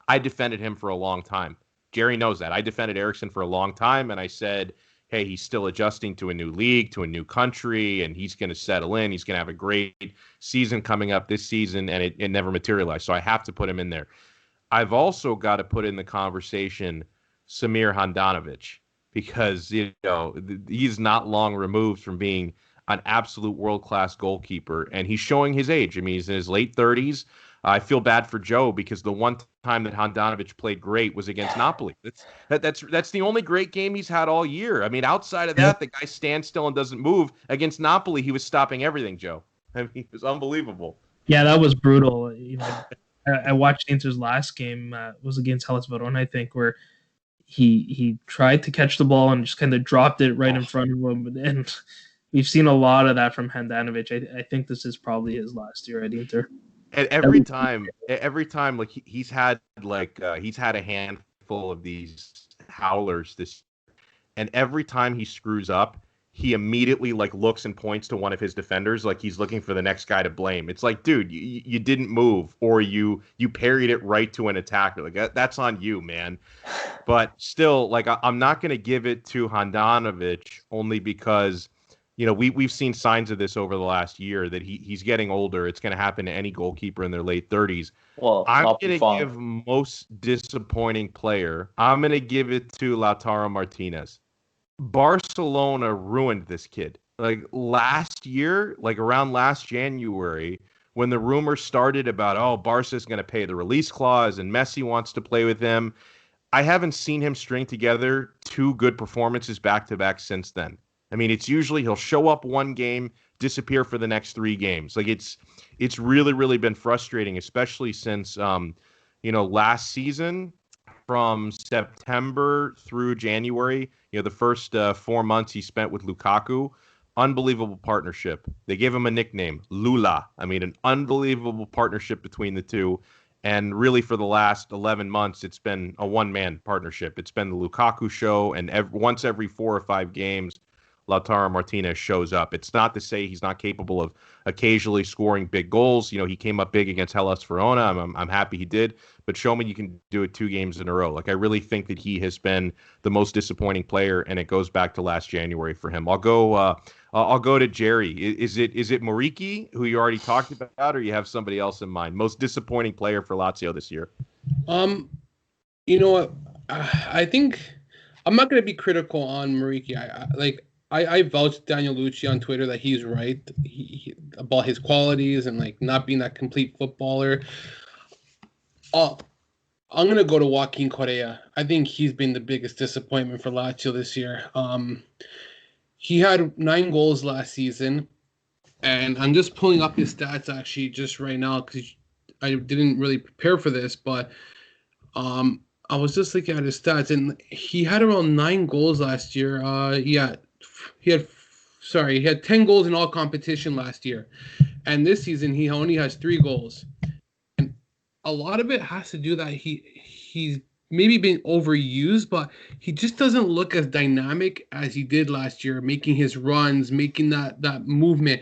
I defended him for a long time. Jerry knows that. I defended Eriksen for a long time, and I said, hey, he's still adjusting to a new league, to a new country, and he's going to settle in. He's going to have a great season coming up this season, and it never materialized. So I have to put him in there. I've also got to put in the conversation Samir Handanovic, because he's not long removed from being an absolute world-class goalkeeper, and he's showing his age. I mean, he's in his late 30s. I feel bad for Joe because the one time that Handanovic played great was against Napoli. That's the only great game he's had all year. I mean, outside of that, the guy stands still and doesn't move. Against Napoli, he was stopping everything, Joe. I mean, it was unbelievable. Yeah, that was brutal. I watched Inter's last game, was against Hellas Verona, I think, where he tried to catch the ball and just kind of dropped it right in front of him. And we've seen a lot of that from Handanovic. I think this is probably his last year at Inter. And every time, like he's had a handful of these howlers this year, and every time he screws up, he immediately looks and points to one of his defenders, like he's looking for the next guy to blame. It's like, dude, you didn't move, or you parried it right to an attacker. Like that's on you, man. But still, I'm not going to give it to Handanovic only because we've seen signs of this over the last year that he's getting older. It's going to happen to any goalkeeper in their late 30s. Well, I'm going to give most disappointing player. I'm going to give it to Lautaro Martinez. Barcelona ruined this kid. Like last year, like around last January, when the rumors started about, oh, Barca's going to pay the release clause and Messi wants to play with him, I haven't seen him string together two good performances back to back since then. I mean, it's usually he'll show up one game, disappear for the next three games. Like it's really, really been frustrating, especially since last season from September through January, the first 4 months he spent with Lukaku. Unbelievable partnership. They gave him a nickname, Lula. I mean, an unbelievable partnership between the two. And really, for the last 11 months, it's been a one-man partnership. It's been the Lukaku show, and once every 4 or 5 games, Lautaro Martinez shows up. It's not to say he's not capable of occasionally scoring big goals. He came up big against Hellas Verona. I'm happy he did. But show me you can do it 2 games in a row. Like, I really think that he has been the most disappointing player, and it goes back to last January for him. I'll go to Jerry. Is it Muriqi, who you already talked about, or you have somebody else in mind? Most disappointing player for Lazio this year? You know what? I think I'm not going to be critical on Muriqi. I vouched Daniel Lucci on Twitter that he's right about his qualities and like not being that complete footballer. I'm going to go to Joaquin Correa. I think he's been the biggest disappointment for Lazio this year. He had 9 goals last season, and I'm just pulling up his stats actually just right now because I didn't really prepare for this, but I was just looking at his stats, and he had around 9 goals last year. He had 10 goals in all competition last year, and this season he only has 3 goals. And a lot of it has to do that he's maybe been overused, but he just doesn't look as dynamic as he did last year, making his runs, making that movement.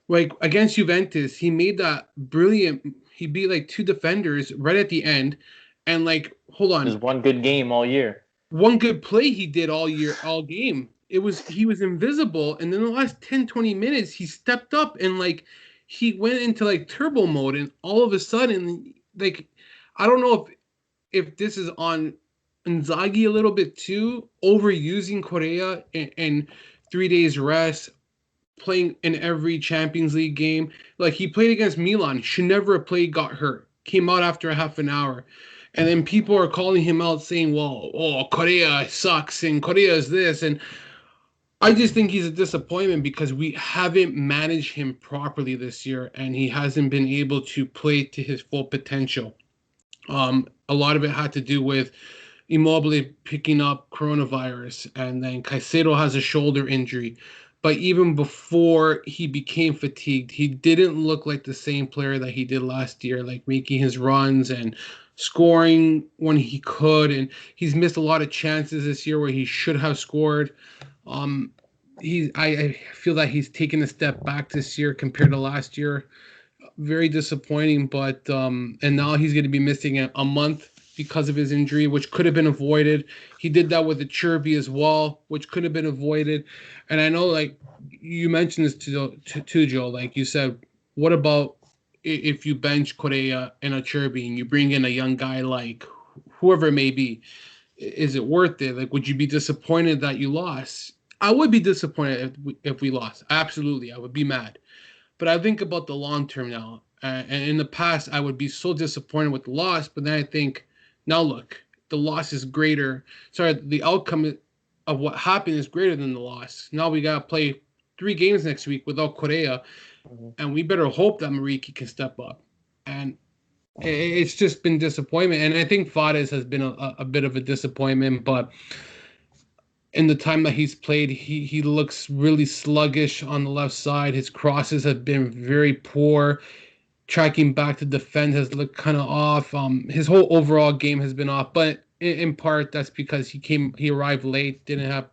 Like against Juventus, he made that brilliant. He beat like 2 defenders right at the end, and like, hold on, there's one good game all year. One good play he did all year, all game. He was invisible, and then the last 10-20 minutes he stepped up and like he went into like turbo mode, and all of a sudden, like, I don't know if this is on Inzaghi a little bit too, overusing Correa and 3 days rest, playing in every Champions League game. Like, he played against Milan, should never have played, got hurt, came out after a half an hour. And then people are calling him out saying, well, Correa sucks and Correa is this. And I just think he's a disappointment because we haven't managed him properly this year, and he hasn't been able to play to his full potential. A lot of it had to do with Immobile picking up coronavirus, and then Caicedo has a shoulder injury. But even before he became fatigued, he didn't look like the same player that he did last year, like making his runs and scoring when he could. And he's missed a lot of chances this year where he should have scored. I feel that he's taken a step back this year compared to last year. Very disappointing, but and now he's going to be missing a month because of his injury, which could have been avoided. He did that with the Cherby as well, which could have been avoided. And I know, like, you mentioned this to Joe, like you said, what about if you bench Correa and a Cherby and you bring in a young guy like whoever it may be? Is it worth it? Like, would you be disappointed that you lost? I would be disappointed if we lost. Absolutely, I would be mad. But I think about the long term now. And in the past, I would be so disappointed with the loss. But then I think, now look, the loss is greater. Sorry, the outcome of what happened is greater than the loss. Now we got to play 3 games next week without Correa. And we better hope that Muriqi can step up. And it's just been disappointment. And I think Fades has been a bit of a disappointment. But in the time that he's played, he looks really sluggish on the left side. His crosses have been very poor. Tracking back to defend has looked kind of off. His whole overall game has been off. But in part, that's because he arrived late, didn't have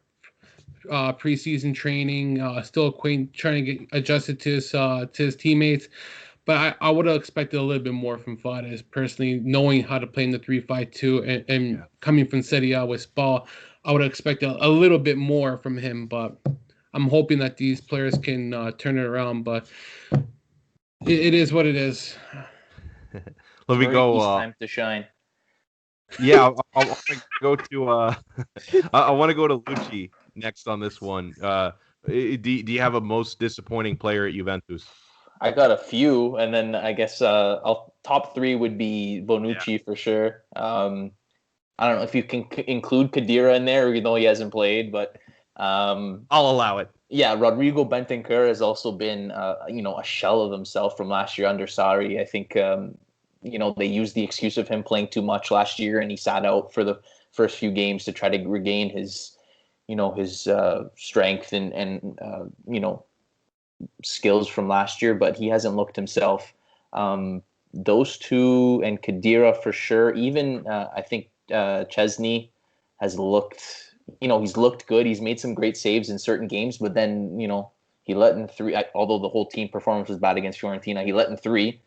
preseason training, still trying to get adjusted to his teammates. But I would have expected a little bit more from Fades, personally, knowing how to play in the 3-5-2 and coming from Serie A with Spal. I would have expected a little bit more from him, but I'm hoping that these players can turn it around. But it is what it is. Let me go. Time to shine. Yeah, I want to go to Lucci next on this one. Do you have a most disappointing player at Juventus? I got a few, and then I guess top three would be Bonucci for sure. I don't know if you can include Khedira in there, even though he hasn't played, but I'll allow it. Yeah, Rodrigo Bentancur has also been, a shell of himself from last year under Sarri. I think, they used the excuse of him playing too much last year, and he sat out for the first few games to try to regain his strength and skills from last year, but he hasn't looked himself. Those two and Khedira for sure. Even I think Chesney has looked, he's looked good. He's made some great saves in certain games, but then, he let in three, although the whole team performance was bad against Fiorentina, he let in three.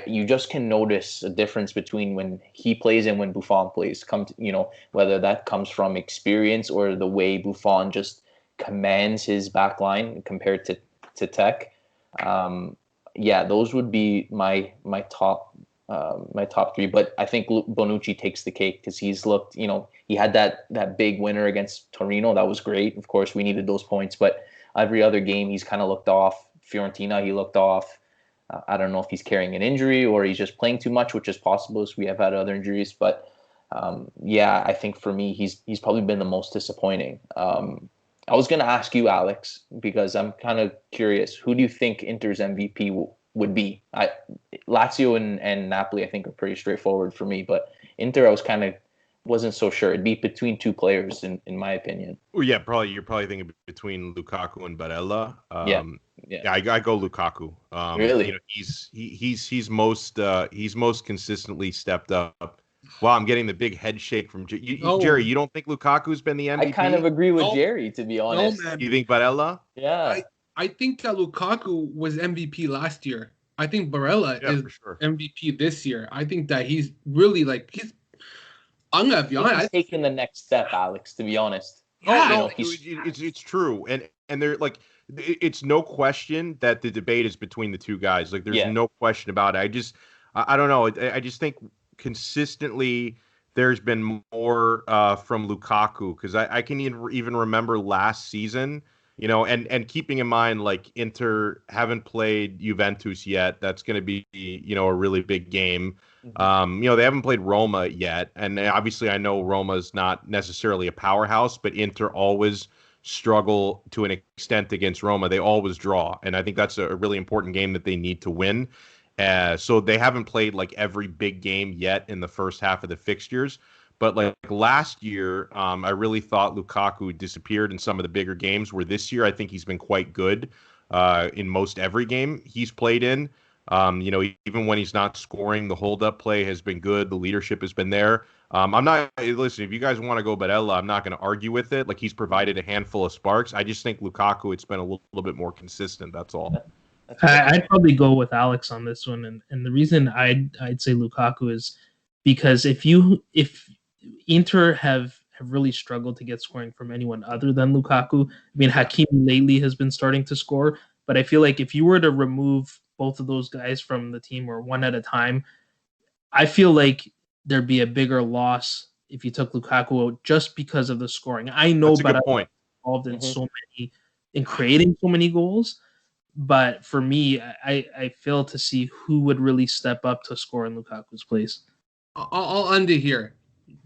You just can notice a difference between when he plays and when Buffon plays. Whether that comes from experience or the way Buffon just commands his back line compared to Tech. Those would be my top three. But I think Bonucci takes the cake because he's looked, he had that big winner against Torino. That was great. Of course, we needed those points. But every other game, he's kind of looked off. Fiorentina, he looked off. I don't know if he's carrying an injury or he's just playing too much, which is possible as we have had other injuries. But I think for me, he's probably been the most disappointing. I was going to ask you, Alex, because I'm kind of curious. Who do you think Inter's MVP would be? Lazio and Napoli, I think, are pretty straightforward for me. But Inter, wasn't so sure. It'd be between two players, in my opinion. Well, yeah, you're probably thinking between Lukaku and Barella. I go Lukaku. Really? He's most consistently stepped up. Wow, I'm getting the big head shake from Jerry. You don't think Lukaku's been the MVP? I kind of agree with Jerry, to be honest. No, man. You think Barella? Yeah. I think that Lukaku was MVP last year. I think Barella is MVP this year. I think that he's really I'm gonna be honest. He's taking the next step, Alex. To be honest. Yeah, it's true, and they're it's no question that the debate is between the two guys. There's no question about it. I don't know. I just think consistently there's been more from Lukaku because I can even remember last season, and keeping in mind Inter haven't played Juventus yet. That's going to be a really big game. They haven't played Roma yet, and obviously I know Roma is not necessarily a powerhouse, but Inter always struggle to an extent against Roma. They always draw, and I think that's a really important game that they need to win. So they haven't played every big game yet in the first half of the fixtures. But last year, I really thought Lukaku disappeared in some of the bigger games, where this year I think he's been quite good in most every game he's played in. Even when he's not scoring, the hold-up play has been good. The leadership has been there. Listen, if you guys want to go Barella, I'm not going to argue with it. He's provided a handful of sparks. I just think Lukaku, it's been a little bit more consistent. That's all. I'd probably go with Alex on this one, and the reason I'd say Lukaku is because if Inter have really struggled to get scoring from anyone other than Lukaku. I mean, Hakimi lately has been starting to score, but I feel like if you were to remove both of those guys from the team or one at a time, I feel like there'd be a bigger loss if you took Lukaku out just because of the scoring. I know, but I'm involved in in creating so many goals. But for me, I fail to see who would really step up to score in Lukaku's place. I'll end it here.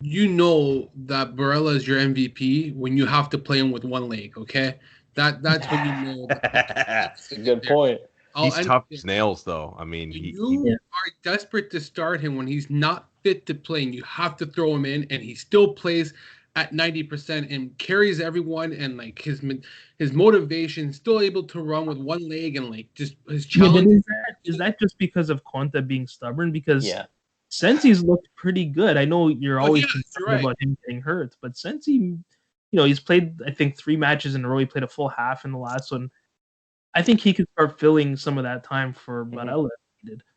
You know that Barella is your MVP when you have to play him with one leg, okay? That's when you know. That's a good point. He's tough as nails, though. I mean, you are desperate to start him when he's not fit to play, and you have to throw him in, and he still plays at 90% and carries everyone, and his motivation, still able to run with one leg, and just his challenge. Is that just because of Conte being stubborn? Because Sensi's looked pretty good. I know you're always concerned about him getting hurt, but Sensi, he's played, I think, 3 matches in a row. He played a full half in the last one. I think he could start filling some of that time for Barella.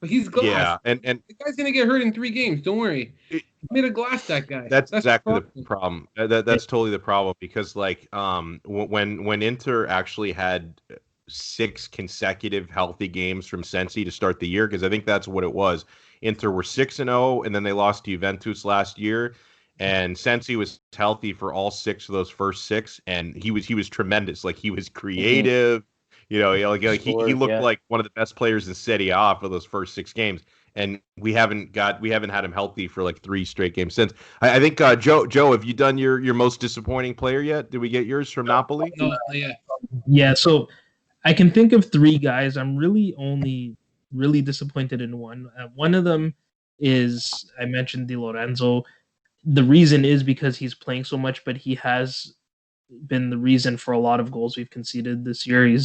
But he's glass. Yeah, and the guy's gonna get hurt in 3 games. Don't worry. He made a glass, that guy. That's exactly the problem. That's totally the problem because when Inter actually had 6 consecutive healthy games from Sensi to start the year, because I think that's what it was. Inter were 6-0, and then they lost to Juventus last year. And Sensi was healthy for all 6 of those first 6, and he was tremendous. Like, he was creative. He looked like one of the best players in Serie A for those first 6 games. And we haven't had him healthy for like 3 straight games since. I think Joe, have you done your most disappointing player yet? Did we get yours from Napoli? No, yeah. Yeah, so I can think of 3 guys. I'm really only really disappointed in one. One of them is, I mentioned Di Lorenzo. The reason is because he's playing so much, but he has been the reason for a lot of goals we've conceded this year.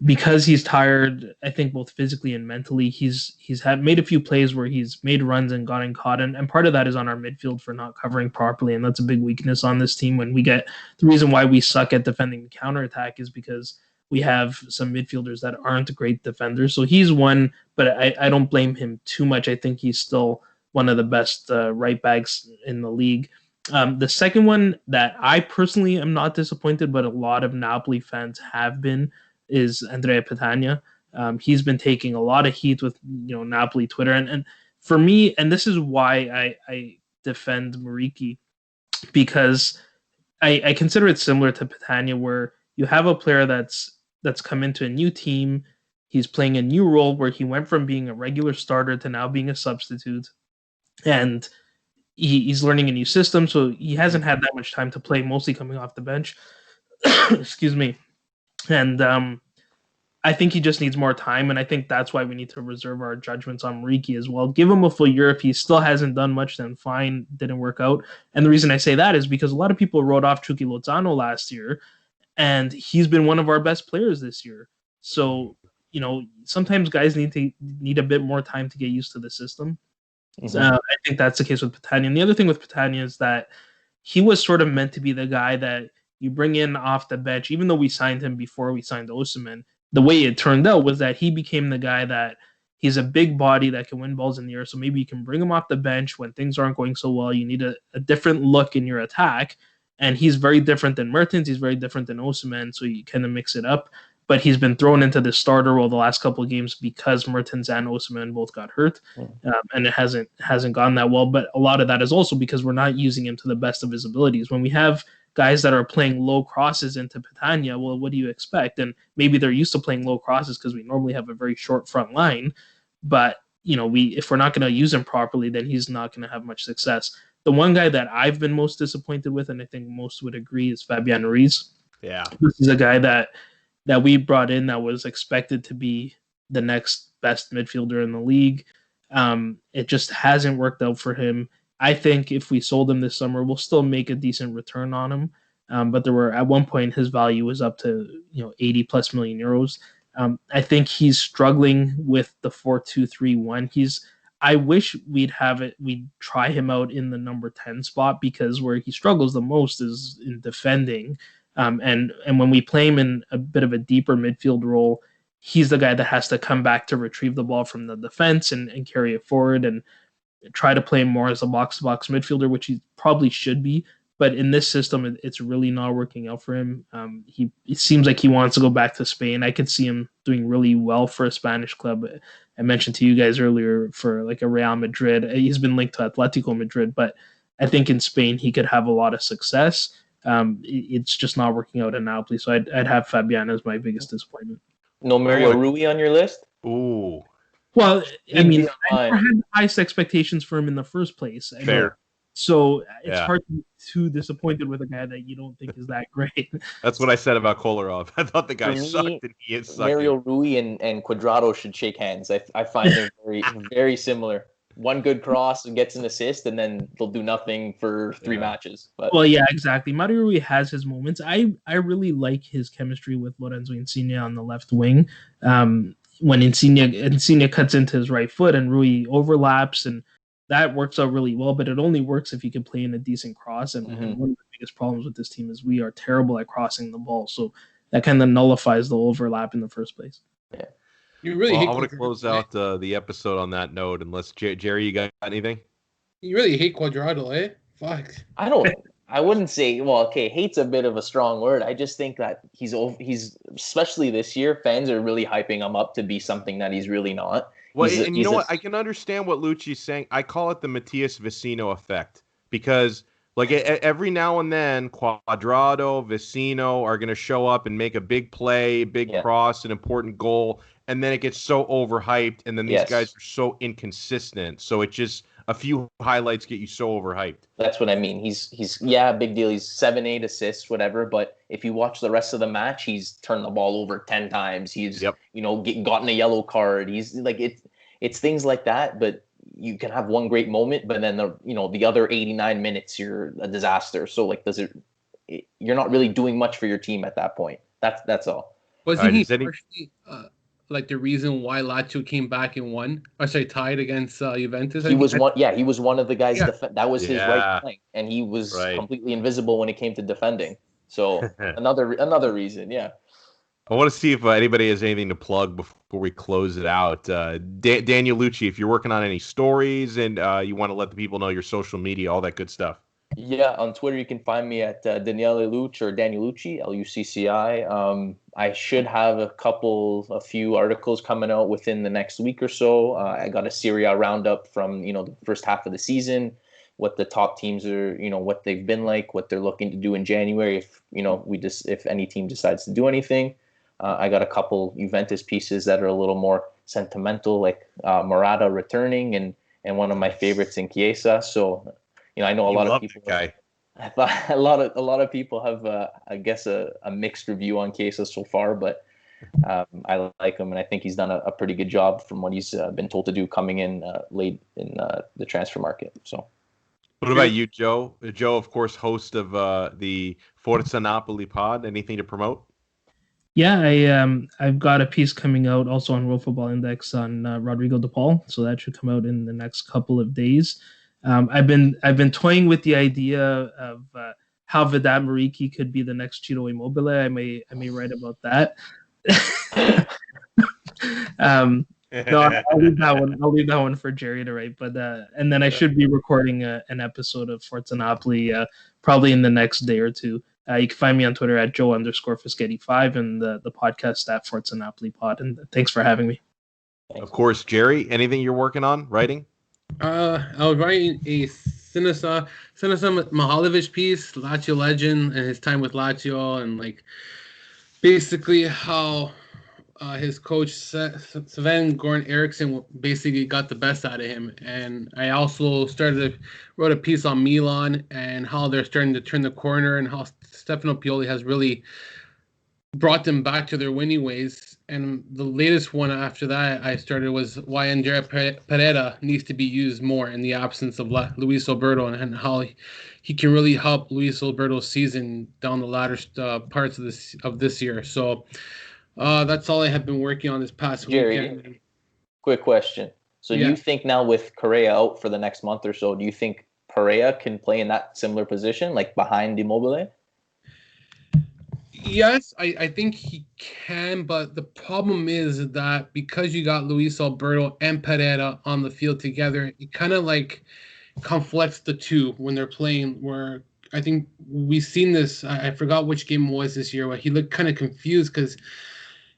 Because he's tired, I think both physically and mentally. He's made a few plays where he's made runs and gotten caught, and part of that is on our midfield for not covering properly, and that's a big weakness on this team. When we get the reason why we suck at defending the counterattack is because we have some midfielders that aren't great defenders. So he's one, but I don't blame him too much. I think he's still one of the best right backs in the league. The second one that I personally am not disappointed, but a lot of Napoli fans have been, is Andrea Petagna. He's been taking a lot of heat with Napoli Twitter, and for me, and this is why I defend Muriqi, because I consider it similar to Petagna, where you have a player that's come into a new team. He's playing a new role where he went from being a regular starter to now being a substitute, and he's learning a new system, so he hasn't had that much time to play, mostly coming off the bench. Excuse me. And I think he just needs more time, and I think that's why we need to reserve our judgments on Muriqi as well. Give him a full year. If he still hasn't done much, then fine, didn't work out. And the reason I say that is because a lot of people wrote off Chucky Lozano last year, and he's been one of our best players this year. So, sometimes guys need a bit more time to get used to the system. I think that's the case with Petagna. And the other thing with Petagna is that he was sort of meant to be the guy that you bring in off the bench, even though we signed him before we signed Osimhen. The way it turned out was that he became the guy that he's a big body that can win balls in the air. So maybe you can bring him off the bench when things aren't going so well. You need a different look in your attack. And he's very different than Mertens. He's very different than Osimhen. So you kind of mix it up. But he's been thrown into the starter role the last couple of games because Mertens and Osimhen both got hurt, and it hasn't gone that well. But a lot of that is also because we're not using him to the best of his abilities. When we have guys that are playing low crosses into Petagna, well, what do you expect? And maybe they're used to playing low crosses because we normally have a very short front line. But if we're not going to use him properly, then he's not going to have much success. The one guy that I've been most disappointed with, and I think most would agree, is Fabian Ruiz. Yeah, this is a guy that we brought in that was expected to be the next best midfielder in the league. It just hasn't worked out for him. I think if we sold him this summer, we'll still make a decent return on him. But at one point, his value was up to 80 plus million euros. I think he's struggling with the 4-2-3-1. I wish we'd try him out in the number 10 spot, because where he struggles the most is in defending. And when we play him in a bit of a deeper midfield role, he's the guy that has to come back to retrieve the ball from the defense and carry it forward and try to play more as a box-to-box midfielder, which he probably should be. But in this system, it's really not working out for him. It seems like he wants to go back to Spain. I could see him doing really well for a Spanish club. I mentioned to you guys earlier for like a Real Madrid. He's been linked to Atletico Madrid, but I think in Spain he could have a lot of success. It's just not working out in Napoli. So I'd have Fabian as my biggest disappointment. No Mario Rui on your list? Ooh. Well, I mean, I never had the highest expectations for him in the first place. Fair. So it's hard to be too disappointed with a guy that you don't think is that great. That's what I said about Kolarov. I thought the guy sucked, and he is sucking. Mario Rui and Cuadrado should shake hands. I find they're very, very similar. One good cross and gets an assist, and then they'll do nothing for 3 matches. But well, yeah, exactly. Mario Rui has his moments. I really like his chemistry with Lorenzo Insigne on the left wing. When Insigne cuts into his right foot and Rui overlaps, and that works out really well. But it only works if you can play in a decent cross. And one of the biggest problems with this team is we are terrible at crossing the ball. So that kind of nullifies the overlap in the first place. Yeah. You really I want to close out the episode on that note. Unless Jerry, you got anything? You really hate Cuadrado, eh? Fuck. I wouldn't say. Well, okay, hate's a bit of a strong word. I just think that he's especially this year. Fans are really hyping him up to be something that he's really not. Well, and you know what? I can understand what Lucci's saying. I call it the Matias Vecino effect, because Like every now and then, Cuadrado, Vecino are going to show up and make a big play, big Yeah. cross, an important goal, and then it gets so overhyped, and then these guys Yes. are so inconsistent. So it just a few highlights get you so overhyped. That's what I mean. He's yeah, big deal. He's 7, 8 assists, whatever. But if you watch the rest of the match, he's turned the ball over 10 times. He's Yep. gotten a yellow card. He's like it's things like that. But you can have one great moment, but then the other 89 minutes you're a disaster. So like, you're not really doing much for your team at that point. That's all. Wasn't he partially like the reason why Lazio came back and won? Or sorry, tied against Juventus? He was one. Yeah, he was one of the guys. Yeah. That was his right flank, and he was completely invisible when it came to defending. So another reason. Yeah. I want to see if anybody has anything to plug before we close it out. Daniel Lucci, if you're working on any stories and you want to let the people know your social media, all that good stuff. Yeah, on Twitter you can find me at Daniele Lucci or Daniel Lucci, Lucci. I should have a few articles coming out within the next week or so. I got a Serie A roundup from the first half of the season, what the top teams are, what they've been like, what they're looking to do in January. If any team decides to do anything. I got a couple Juventus pieces that are a little more sentimental, like Morata returning and one of my favorites in Chiesa. So, I know a lot of people. Guy. I thought a lot of people have, I guess, a mixed review on Chiesa so far, but I like him, and I think he's done a pretty good job from what he's been told to do coming in late in the transfer market. So. What about you, Joe? Joe, of course, host of the Forza Napoli pod. Anything to promote? Yeah, I've got a piece coming out also on World Football Index on Rodrigo De Paul, so that should come out in the next couple of days. I've been toying with the idea of how Vedat Muriqi could be the next Ciro Immobile. I may write about that. No, I'll leave that one. I'll leave that one for Jerry to write. But and then I should be recording an episode of Forza Napoli probably in the next day or two. You can find me on Twitter at Joe_Fischetti5 and the podcast at Forza Napoli Pod. And thanks for having me. Of course, Jerry. Anything you're working on writing? I was writing a Sinisa Mihajlovic piece, Lazio legend, and his time with Lazio, and like basically how his coach Sven Goran Eriksson basically got the best out of him. And I also wrote a piece on Milan and how they're starting to turn the corner and how Stefano Pioli has really brought them back to their winning ways. And the latest one after that I started was why Andrea Pereira needs to be used more in the absence of Luis Alberto, and how he can really help Luis Alberto's season down the latter parts of this year. So that's all I have been working on this past weekend. Jerry, quick question. So do you think now with Correa out for the next month or so, do you think Pereira can play in that similar position, like behind Immobile? Yes, I think he can, but the problem is that because you got Luis Alberto and Pereira on the field together, it kind of like conflicts the two when they're playing, where I think we've seen this, I forgot which game it was this year, where he looked kind of confused because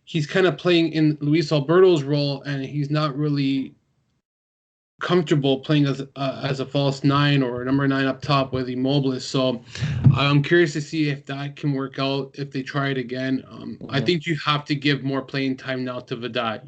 he's kind of playing in Luis Alberto's role and he's not really comfortable playing as a false nine or number 9 up top with Immobile. So I'm curious to see if that can work out if they try it again. I think you have to give more playing time now to Vedat.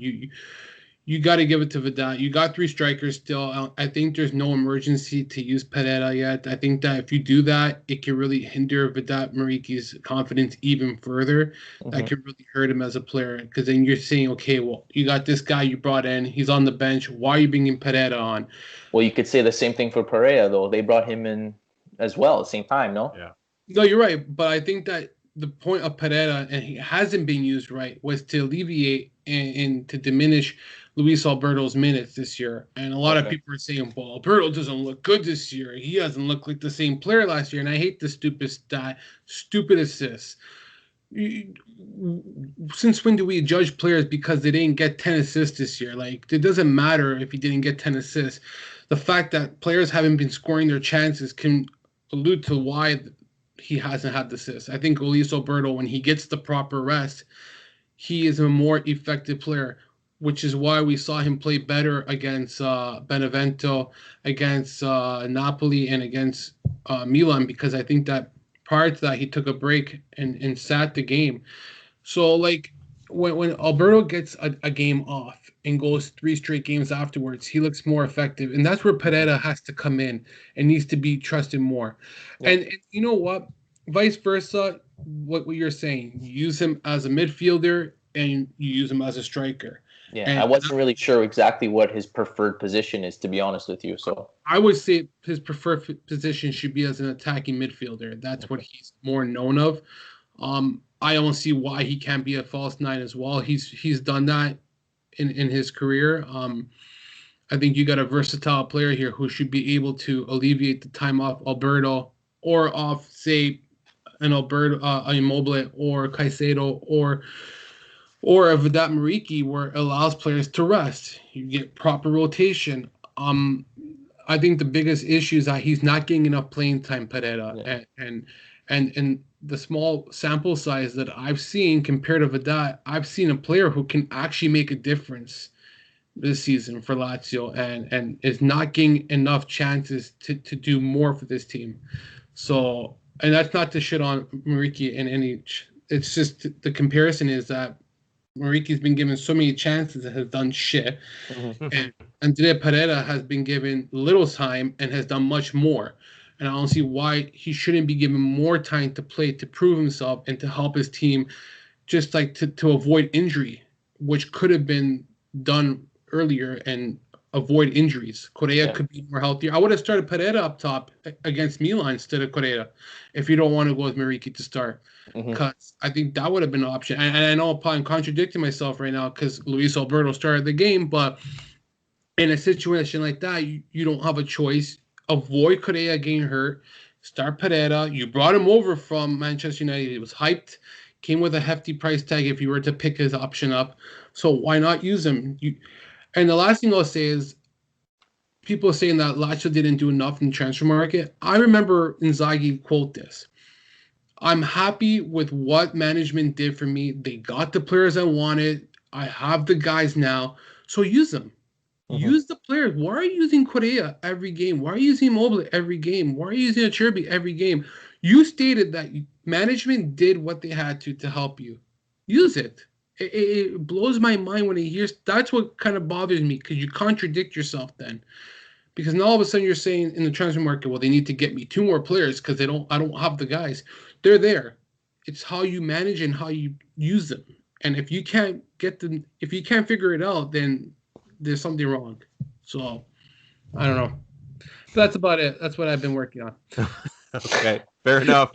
You got to give it to Vedat. You got 3 strikers still. I think there's no emergency to use Pereira yet. I think that if you do that, it can really hinder Vedat Muriqi's confidence even further. That can really hurt him as a player, because then you're saying, okay, well, you got this guy you brought in. He's on the bench. Why are you bringing Pereira on? Well, you could say the same thing for Pereira, though. They brought him in as well at the same time, no? Yeah. No, you're right. But I think that the point of Pereira, and he hasn't been used right, was to alleviate and to diminish Luis Alberto's minutes this year. And a lot of people are saying, well, Alberto doesn't look good this year. He doesn't look like the same player last year. And I hate the stupid assists. Since when do we judge players because they didn't get 10 assists this year? Like, it doesn't matter if he didn't get 10 assists. The fact that players haven't been scoring their chances can allude to why he hasn't had the assists. I think Luis Alberto, when he gets the proper rest, he is a more effective player, which is why we saw him play better against Benevento, against Napoli, and against Milan, because I think that prior to that he took a break and sat the game. So like when Alberto gets a game off and goes 3 straight games afterwards, he looks more effective, and that's where Pereira has to come in and needs to be trusted more. Yeah. And you know what? Vice versa, what you're saying, you use him as a midfielder and you use him as a striker. Yeah, And I wasn't really sure exactly what his preferred position is, to be honest with you. So I would say his preferred position should be as an attacking midfielder. That's what he's more known of. I don't see why he can't be a false nine as well. He's done that in his career. I think you got a versatile player here who should be able to alleviate the time off Alberto or off, say, an Alberto, Immobile or Caicedo or a Vedat Mariki, where it allows players to rest. You get proper rotation. I think the biggest issue is that he's not getting enough playing time, Pereira, and the small sample size that I've seen compared to Vedat, I've seen a player who can actually make a difference this season for Lazio and is not getting enough chances to do more for this team. So, and that's not to shit on Mariki in any. It's just the comparison is that Mariki's been given so many chances and has done shit. Mm-hmm. And Andrea Pereira has been given little time and has done much more. And I don't see why he shouldn't be given more time to play, to prove himself, and to help his team, just like to avoid injury, which could have been done earlier and avoid injuries. Correa could be more healthier. I would have started Pereira up top against Milan instead of Correa if you don't want to go with Mariki to start. Because I think that would have been an option. And I know I'm contradicting myself right now because Luis Alberto started the game, but in a situation like that, you don't have a choice. Avoid Correa getting hurt. Start Pereira. You brought him over from Manchester United. He was hyped. Came with a hefty price tag if you were to pick his option up. So why not use him? And the last thing I'll say is people saying that Lazio didn't do enough in the transfer market. I remember Inzaghi quote this. I'm happy with what management did for me. They got the players I wanted. I have the guys now. So use them. Use the players. Why are you using Correa every game? Why are you using Mobile every game? Why are you using Acerbi every game? You stated that management did what they had to help you. Use it. It blows my mind when it hears. That's what kind of bothers me because you contradict yourself then. Because now all of a sudden you're saying in the transfer market, well, they need to get me 2 more players because I don't have the guys. They're there. It's how you manage and how you use them. And if you can't figure it out, then there's something wrong. So I don't know. That's about it. That's what I've been working on. Okay, fair enough.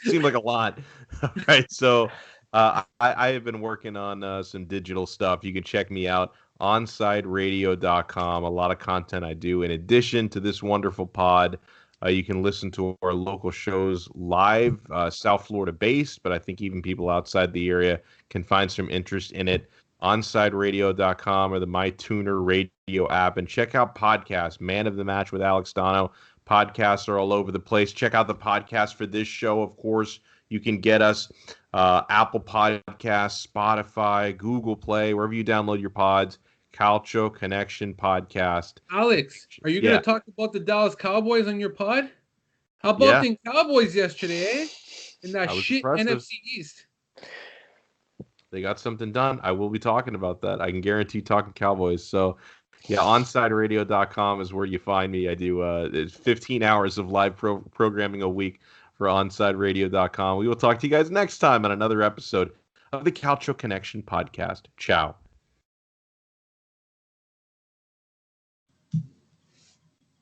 Seemed like a lot. All right, so I have been working on some digital stuff. You can check me out onsideradio.com. A lot of content I do. In addition to this wonderful pod, you can listen to our local shows live, South Florida based, but I think even people outside the area can find some interest in it. OnsideRadio.com or the MyTuner radio app, and check out podcasts. Man of the Match with Alex Donno. Podcasts are all over the place. Check out the podcast for this show, of course. You can get us Apple Podcasts, Spotify, Google Play, wherever you download your pods. Calcio Connection Podcast. Alex, are you going to talk about the Dallas Cowboys on your pod? How about the Cowboys yesterday, eh? In that shit impressive. NFC East. They got something done. I will be talking about that. I can guarantee talking Cowboys. So, yeah, onsideradio.com is where you find me. I do 15 hours of live programming a week for onsideradio.com. We will talk to you guys next time on another episode of the Calcio Connection Podcast. Ciao.